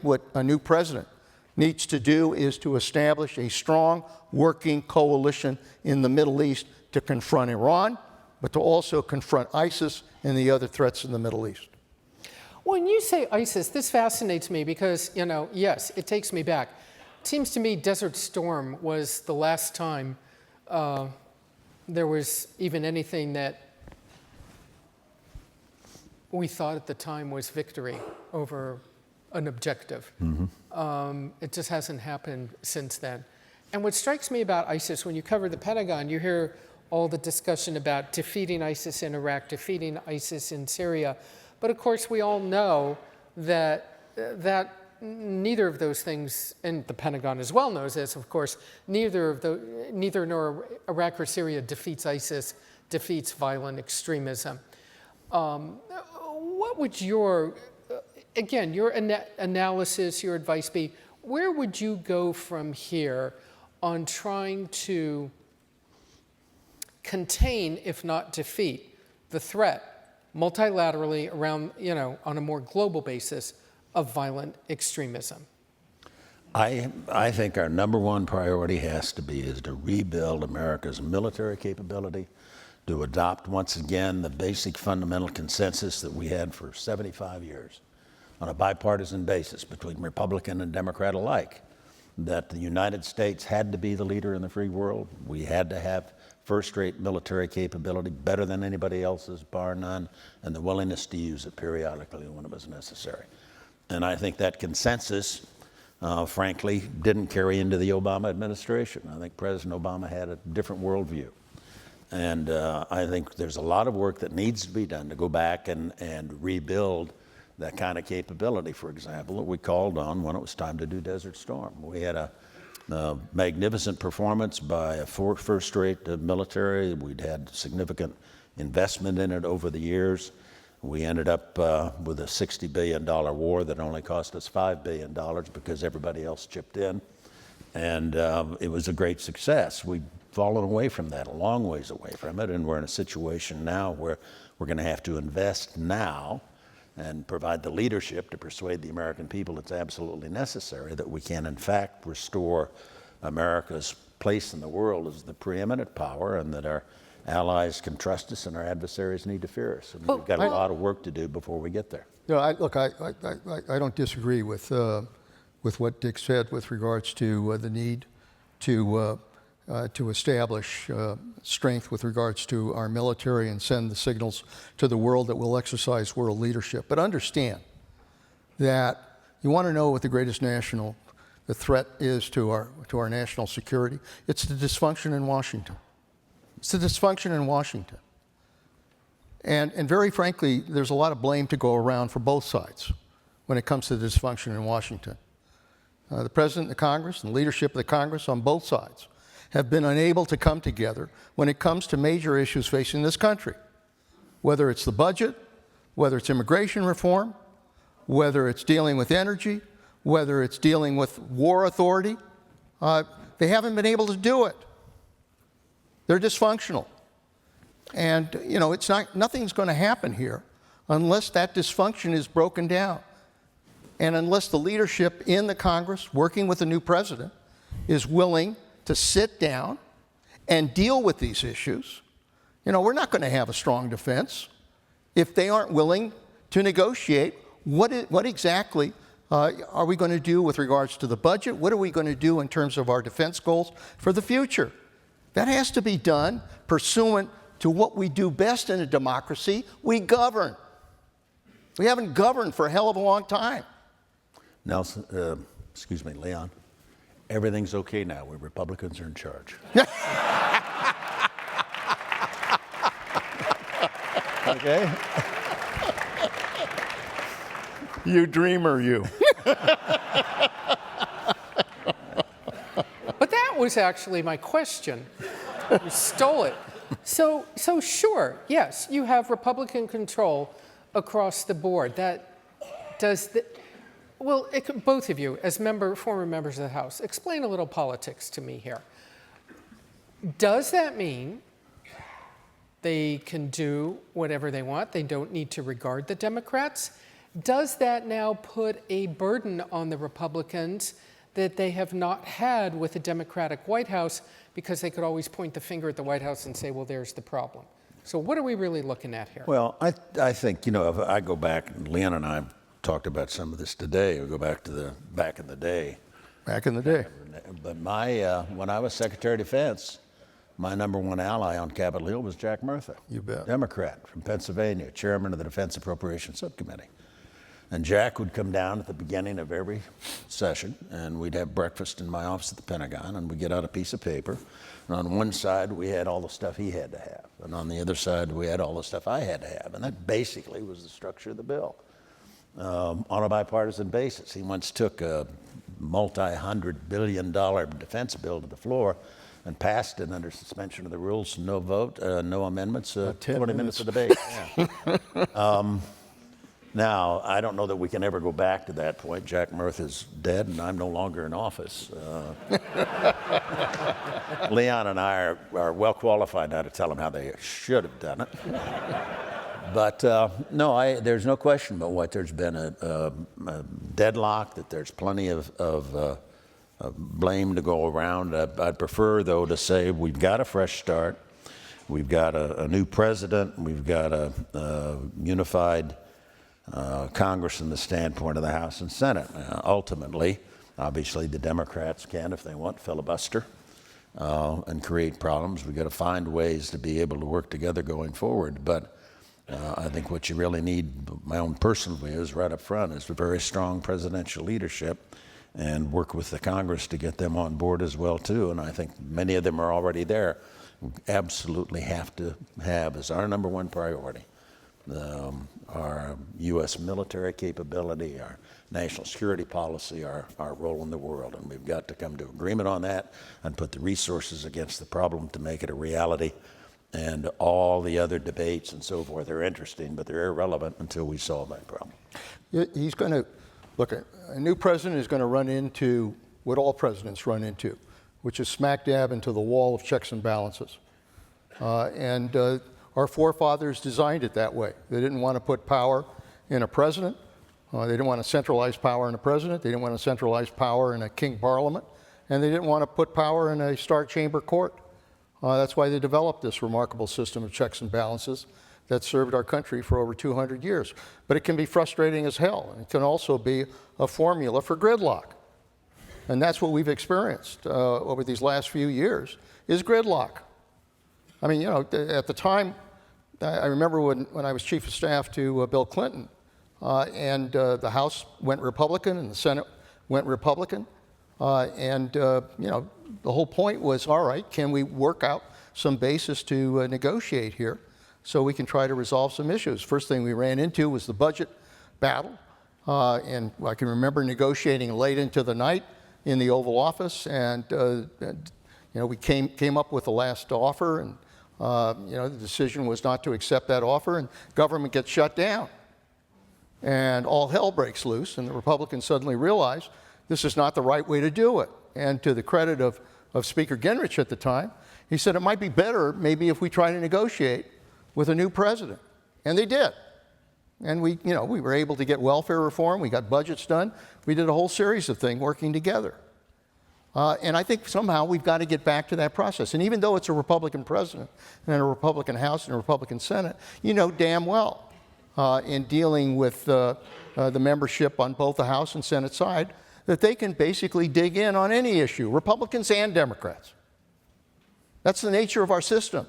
what a new president needs to do is to establish a strong working coalition in the Middle East to confront Iran, but to also confront ISIS and the other threats in the Middle East. When you say ISIS, this fascinates me because, yes, it takes me back. It seems to me Desert Storm was the last time there was even anything that we thought at the time was victory over an objective. Mm-hmm. It just hasn't happened since then. And what strikes me about ISIS, when you cover the Pentagon, you hear all the discussion about defeating ISIS in Iraq, defeating ISIS in Syria. But of course, we all know that neither of those things, and the Pentagon as well knows this, of course, neither nor Iraq or Syria defeats ISIS, defeats violent extremism. What would your analysis, your advice be? Where would you go from here on trying to contain, if not defeat, the threat multilaterally around, on a more global basis of violent extremism? I think our number one priority is to rebuild America's military capability, to adopt once again the basic fundamental consensus that we had for 75 years on a bipartisan basis between Republican and Democrat alike, that the United States had to be the leader in the free world. We had to have first-rate military capability, better than anybody else's, bar none, and the willingness to use it periodically when it was necessary. And I think that consensus, frankly, didn't carry into the Obama administration. I think President Obama had a different worldview. And I think there's a lot of work that needs to be done to go back and rebuild that kind of capability, for example, that we called on when it was time to do Desert Storm. We had a magnificent performance by a first-rate military. We'd had significant investment in it over the years. We ended up with a $60 billion war that only cost us $5 billion because everybody else chipped in. And it was a great success. We've fallen away from that, a long ways away from it, and we're in a situation now where we're going to have to invest now and provide the leadership to persuade the American people it's absolutely necessary that we can, in fact, restore America's place in the world as the preeminent power, and that our allies can trust us and our adversaries need to fear us. I mean, we've got a lot of work to do before we get there. I don't disagree with what Dick said with regards to the need to establish strength with regards to our military and send the signals to the world that will exercise world leadership. But understand that, You want to know what the greatest the threat is to our national security? It's the dysfunction in Washington. It's the dysfunction in Washington. And very frankly, there's a lot of blame to go around for both sides when it comes to the dysfunction in Washington. The President, the Congress, and the leadership of the Congress on both sides have been unable to come together when it comes to major issues facing this country, whether it's the budget, whether it's immigration reform, whether it's dealing with energy, whether it's dealing with war authority. They haven't been able to do it. They're dysfunctional. And, you know, nothing's going to happen here unless that dysfunction is broken down. And unless the leadership in the Congress, working with the new president, is willing to sit down and deal with these issues, you know, we're not going to have a strong defense if they aren't willing to negotiate what exactly are we going to do with regards to the budget? What are we going to do in terms of our defense goals for the future? That has to be done pursuant to what we do best in a democracy. We govern. We haven't governed for a hell of a long time. Nelson, Leon, everything's okay now. We Republicans are in charge. Okay? You dreamer, you. But that was actually my question. You stole it. So sure, yes, you have Republican control across the board. That does the, well, both of you, as former members of the House, explain a little politics to me here. Does that mean they can do whatever they want? They don't need to regard the Democrats? Does that now put a burden on the Republicans that they have not had with the Democratic White House, because they could always point the finger at the White House and say, well, there's the problem? So what are we really looking at here? Well, I think, you know, if I go back, and Leon and I talked about some of this today, we go back to back in the day. Back in the day. But when I was Secretary of Defense, my number one ally on Capitol Hill was Jack Murtha. You bet. Democrat from Pennsylvania, chairman of the Defense Appropriations Subcommittee. And Jack would come down at the beginning of every session, and we'd have breakfast in my office at the Pentagon, and we'd get out a piece of paper. And on one side, we had all the stuff he had to have. And on the other side, we had all the stuff I had to have. And that basically was the structure of the bill. On a bipartisan basis. He once took a multi-$100 billion defense bill to the floor and passed it under suspension of the rules, no vote, no amendments, 20 minutes of debate. Yeah. Now, I don't know that we can ever go back to that point. Jack Murtha's dead, and I'm no longer in office. Leon and I are well qualified now to tell them how they should have done it. But no, there's no question about what. There's been a deadlock, that there's plenty of blame to go around. I'd prefer, though, to say we've got a fresh start. We've got a new president. We've got a unified Congress from the standpoint of the House and Senate. Ultimately, obviously, the Democrats can, if they want, filibuster and create problems. We've got to find ways to be able to work together going forward. But I think what you really need, my own personal view, is right up front, is a very strong presidential leadership, and work with the Congress to get them on board as well, too. And I think many of them are already there. We absolutely have to have as our number one priority our U.S. military capability, our national security policy, our role in the world. And we've got to come to agreement on that and put the resources against the problem to make it a reality. And all the other debates and so forth are interesting, but they're irrelevant until we solve that problem. He's going to, look, a new president is going to run into what all presidents run into, which is smack dab into the wall of checks and balances. Our forefathers designed it that way. They didn't want to put power in a president. They didn't want to centralize power in a president. They didn't want to centralize power in a king parliament. And they didn't want to put power in a star chamber court. That's why they developed this remarkable system of checks and balances that served our country for over 200 years. But it can be frustrating as hell. And it can also be a formula for gridlock. And that's what we've experienced over these last few years, is gridlock. I mean, you know, at the time, I remember when I was chief of staff to Bill Clinton, and the House went Republican and the Senate went Republican. The whole point was, all right, can we work out some basis to negotiate here so we can try to resolve some issues? First thing we ran into was the budget battle. And I can remember negotiating late into the night in the Oval Office, and we came up with the last offer, and the decision was not to accept that offer, and government gets shut down. And all hell breaks loose, and the Republicans suddenly realize this is not the right way to do it. And to the credit of Speaker Gingrich at the time, he said it might be better maybe if we try to negotiate with a new president. And they did. And we were able to get welfare reform, we got budgets done, we did a whole series of things working together. And I think somehow we've got to get back to that process. And even though it's a Republican president and a Republican House and a Republican Senate, you know damn well in dealing with the membership on both the House and Senate side that they can basically dig in on any issue, Republicans and Democrats. That's the nature of our system.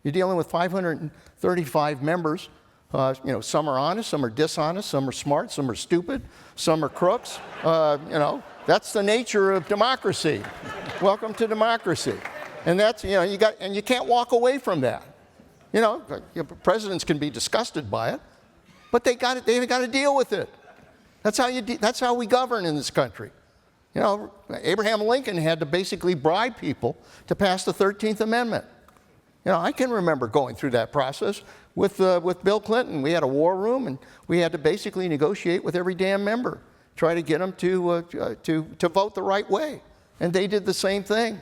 You're dealing with 535 members. Some are honest, some are dishonest, some are smart, some are stupid, some are crooks. That's the nature of democracy. Welcome to democracy. And that's, you can't walk away from that. Presidents can be disgusted by it, but they've got to deal with it. That's how we govern in this country. Abraham Lincoln had to basically bribe people to pass the 13th Amendment. I can remember going through that process with Bill Clinton. We had a war room, and we had to basically negotiate with every damn member, try to get them to vote the right way. And they did the same thing.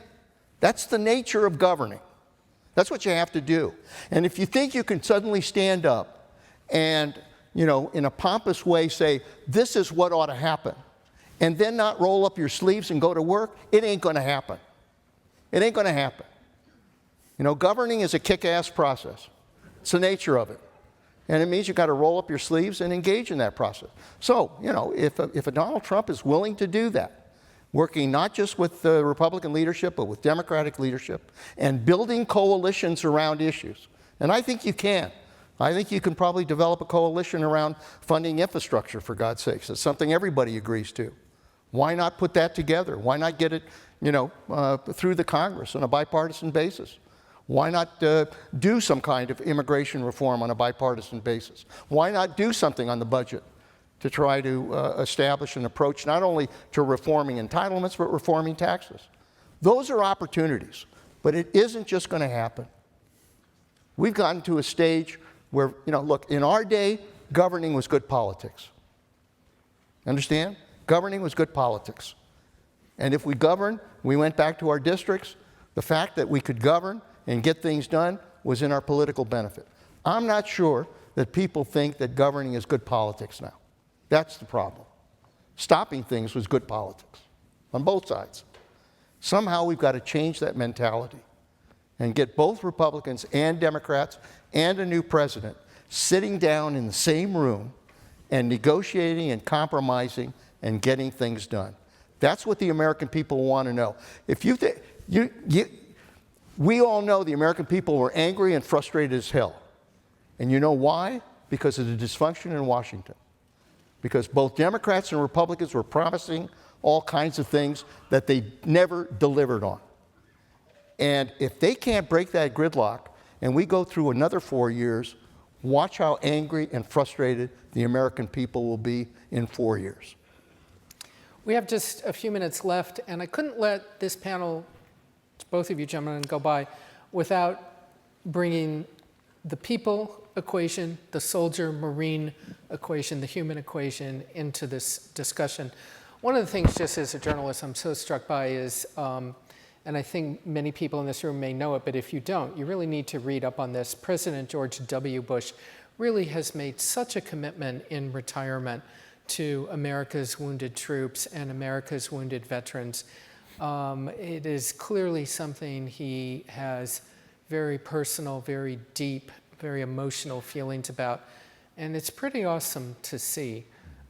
That's the nature of governing. That's what you have to do. And if you think you can suddenly stand up and, in a pompous way say, this is what ought to happen, and then not roll up your sleeves and go to work, it ain't going to happen. It ain't going to happen. Governing is a kick-ass process. It's the nature of it. And it means you've got to roll up your sleeves and engage in that process. So, if a Donald Trump is willing to do that, working not just with the Republican leadership, but with Democratic leadership, and building coalitions around issues, and I think you can. I think you can probably develop a coalition around funding infrastructure, for God's sakes. It's something everybody agrees to. Why not put that together? Why not get it, through the Congress on a bipartisan basis? Why not do some kind of immigration reform on a bipartisan basis? Why not do something on the budget to try to establish an approach not only to reforming entitlements, but reforming taxes? Those are opportunities, but it isn't just going to happen. We've gotten to a stage where, look, in our day, governing was good politics. Understand? Governing was good politics. And if we governed, we went back to our districts, the fact that we could govern and get things done was in our political benefit. I'm not sure that people think that governing is good politics now. That's the problem. Stopping things was good politics on both sides. Somehow we've got to change that mentality and get both Republicans and Democrats and a new president sitting down in the same room and negotiating and compromising and getting things done. That's what the American people want to know. If we all know the American people were angry and frustrated as hell. And you know why? Because of the dysfunction in Washington. Because both Democrats and Republicans were promising all kinds of things that they never delivered on. And if they can't break that gridlock and we go through another 4 years, watch how angry and frustrated the American people will be in 4 years. We have just a few minutes left, and I couldn't let this panel, both of you gentlemen, go by without bringing the people equation, the soldier Marine equation, the human equation into this discussion. One of the things, just as a journalist, I'm so struck by is, and I think many people in this room may know it, but if you don't, you really need to read up on this. President George W. Bush really has made such a commitment in retirement to America's wounded troops and America's wounded veterans. It is clearly something he has very personal, very deep, very emotional feelings about. And it's pretty awesome to see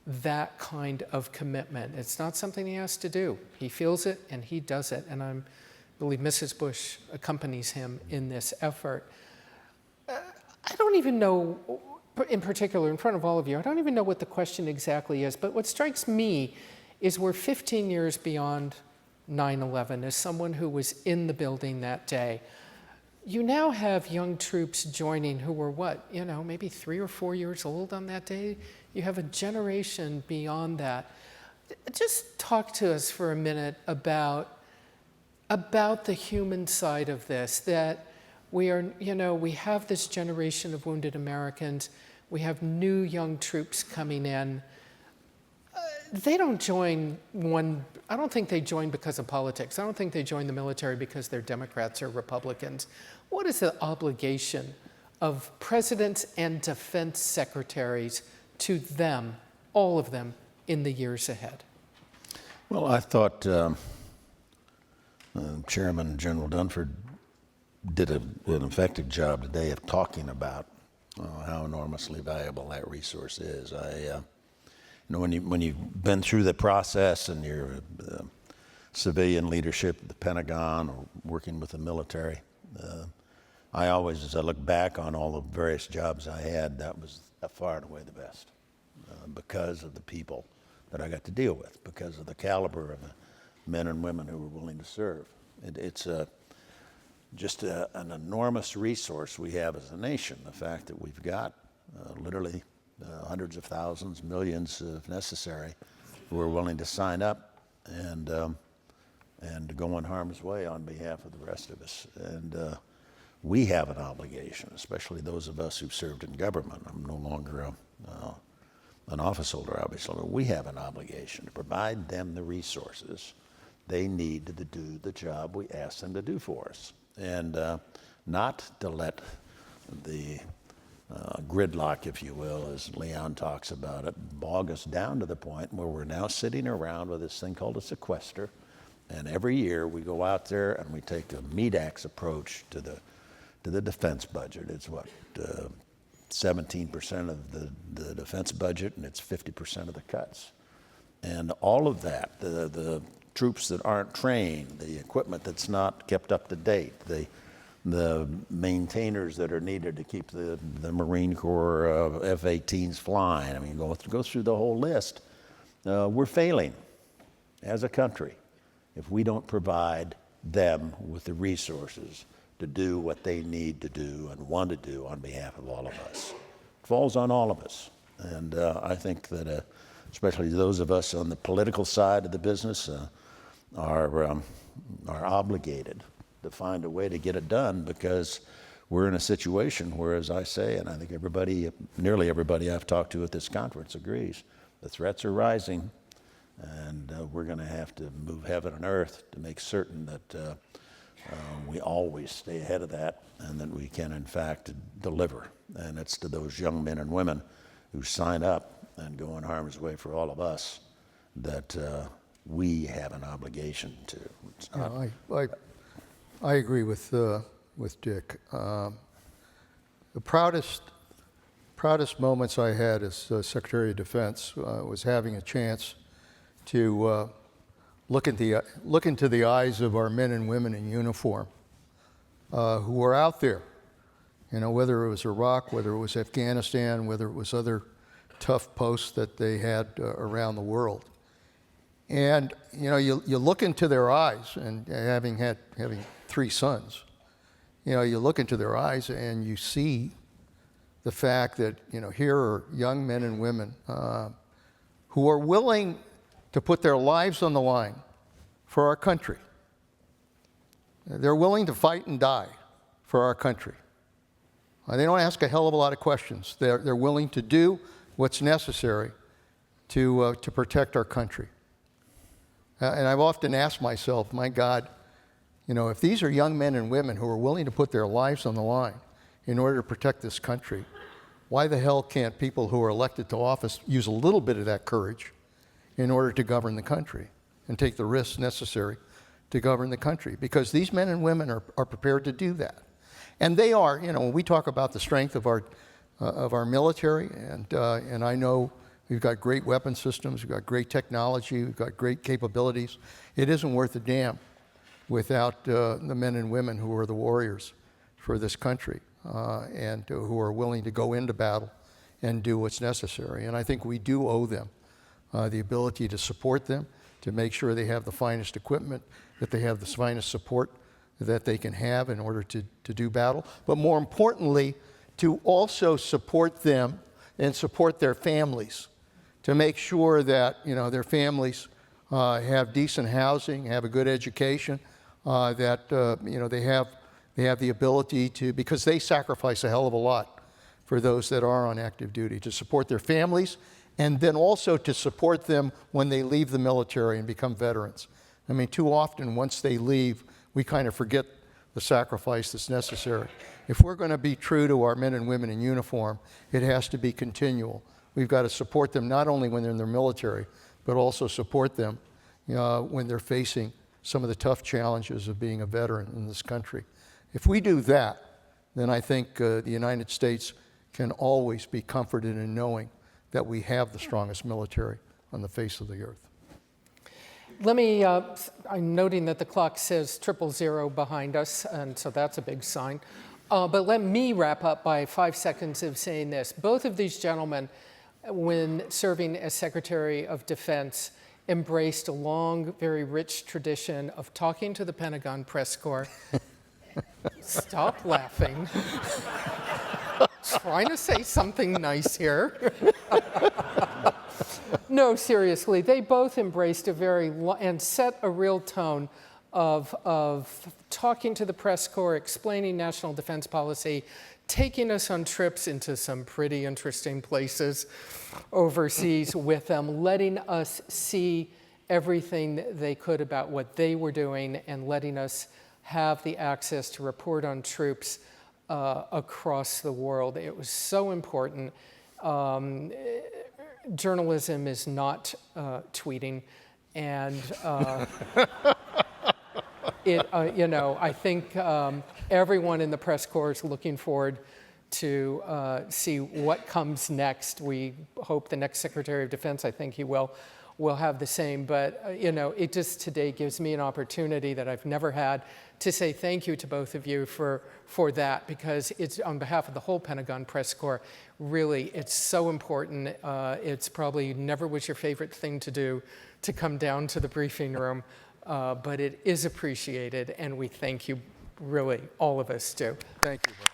that kind of commitment. It's not something he has to do. He feels it and he does it. And I believe Mrs. Bush accompanies him in this effort. I don't even know in particular, in front of all of you, I don't even know what the question exactly is, but what strikes me is we're 15 years beyond 9/11 as someone who was in the building that day. You now have young troops joining who were what, maybe 3 or 4 years old on that day. You have a generation beyond that. Just talk to us for a minute about the human side of this, that we have this generation of wounded Americans. We have new young troops coming in. They don't join I don't think they join because of politics. I don't think they join the military because they're Democrats or Republicans. What is the obligation of presidents and defense secretaries to them, all of them, in the years ahead? Well, I thought Chairman General Dunford did an effective job today of talking about how enormously valuable that resource is. When you've been through the process and you're civilian leadership at the Pentagon or working with the military, I always, as I look back on all the various jobs I had, that was far and away the best because of the people that I got to deal with, because of the caliber of the men and women who were willing to serve. It's just an enormous resource we have as a nation, the fact that we've got literally hundreds of thousands, millions if necessary, who are willing to sign up and go in harm's way on behalf of the rest of us. And we have an obligation, especially those of us who've served in government. I'm no longer an office holder, obviously, but we have an obligation to provide them the resources they need to do the job we ask them to do for us, and not to let the gridlock, if you will, as Leon talks about it, bog us down to the point where we're now sitting around with this thing called a sequester, and every year we go out there and we take a meat-axe approach to the defense budget. It's what, 17% of the defense budget, and it's 50% of the cuts. And all of that, the troops that aren't trained, the equipment that's not kept up to date, the maintainers that are needed to keep the Marine Corps F-18s flying. I mean, go through the whole list. We're failing as a country if we don't provide them with the resources to do what they need to do and want to do on behalf of all of us. It falls on all of us. And I think that especially those of us on the political side of the business are obligated to find a way to get it done, because we're in a situation where, as I say, and I think nearly everybody I've talked to at this conference agrees, the threats are rising, and we're going to have to move heaven and earth to make certain that we always stay ahead of that and that we can, in fact, deliver. And it's to those young men and women who sign up and go in harm's way for all of us that we have an obligation to. It's not, I agree with Dick. The proudest moments I had as Secretary of Defense was having a chance to look into the eyes of our men and women in uniform who were out there. Whether it was Iraq, whether it was Afghanistan, whether it was other tough posts that they had around the world. And you look into their eyes, and having 3 sons, you look into their eyes and you see the fact that here are young men and women who are willing to put their lives on the line for our country. They're willing to fight and die for our country. They don't ask a hell of a lot of questions. They're willing to do what's necessary to protect our country. And I've often asked myself, my God, if these are young men and women who are willing to put their lives on the line in order to protect this country, why the hell can't people who are elected to office use a little bit of that courage in order to govern the country and take the risks necessary to govern the country? Because these men and women are prepared to do that. And they are, when we talk about the strength of our military, and I know we've got great weapon systems, we've got great technology, we've got great capabilities. It isn't worth a damn without the men and women who are the warriors for this country and who are willing to go into battle and do what's necessary. And I think we do owe them the ability to support them, to make sure they have the finest equipment, that they have the finest support that they can have in order to do battle. But more importantly, to also support them and support their families, to make sure that, you know, their families have decent housing, have a good education, that you know, they have the ability to, because they sacrifice a hell of a lot for those that are on active duty, to support their families, and then also to support them when they leave the military and become veterans. I mean, too often once they leave, we kind of forget the sacrifice that's necessary. If we're going to be true to our men and women in uniform, it has to be continual. We've got to support them not only when they're in their military, but also support them when they're facing some of the tough challenges of being a veteran in this country. If we do that, then I think the United States can always be comforted in knowing that we have the strongest military on the face of the earth. Let me, I'm noting that the clock says 000 behind us, and so that's a big sign. But let me wrap up by 5 seconds of saying this. Both of these gentlemen, when serving as Secretary of Defense, embraced a long, very rich tradition of talking to the Pentagon press corps. Stop laughing. Trying to say something nice here. No, seriously, they both embraced and set a real tone of talking to the press corps, explaining national defense policy, taking us on trips into some pretty interesting places overseas with them, letting us see everything that they could about what they were doing, and letting us have the access to report on troops across the world. It was so important. Journalism is not tweeting, and you know, I think everyone in the press corps is looking forward to see what comes next. We hope the next Secretary of Defense, I think he will have the same. But you know, it just today gives me an opportunity that I've never had to say thank you to both of you for that, because it's on behalf of the whole Pentagon press corps. Really, it's so important. It's probably never was your favorite thing to do, to come down to the briefing room, but it is appreciated, and we thank you, really, all of us do. Thank you.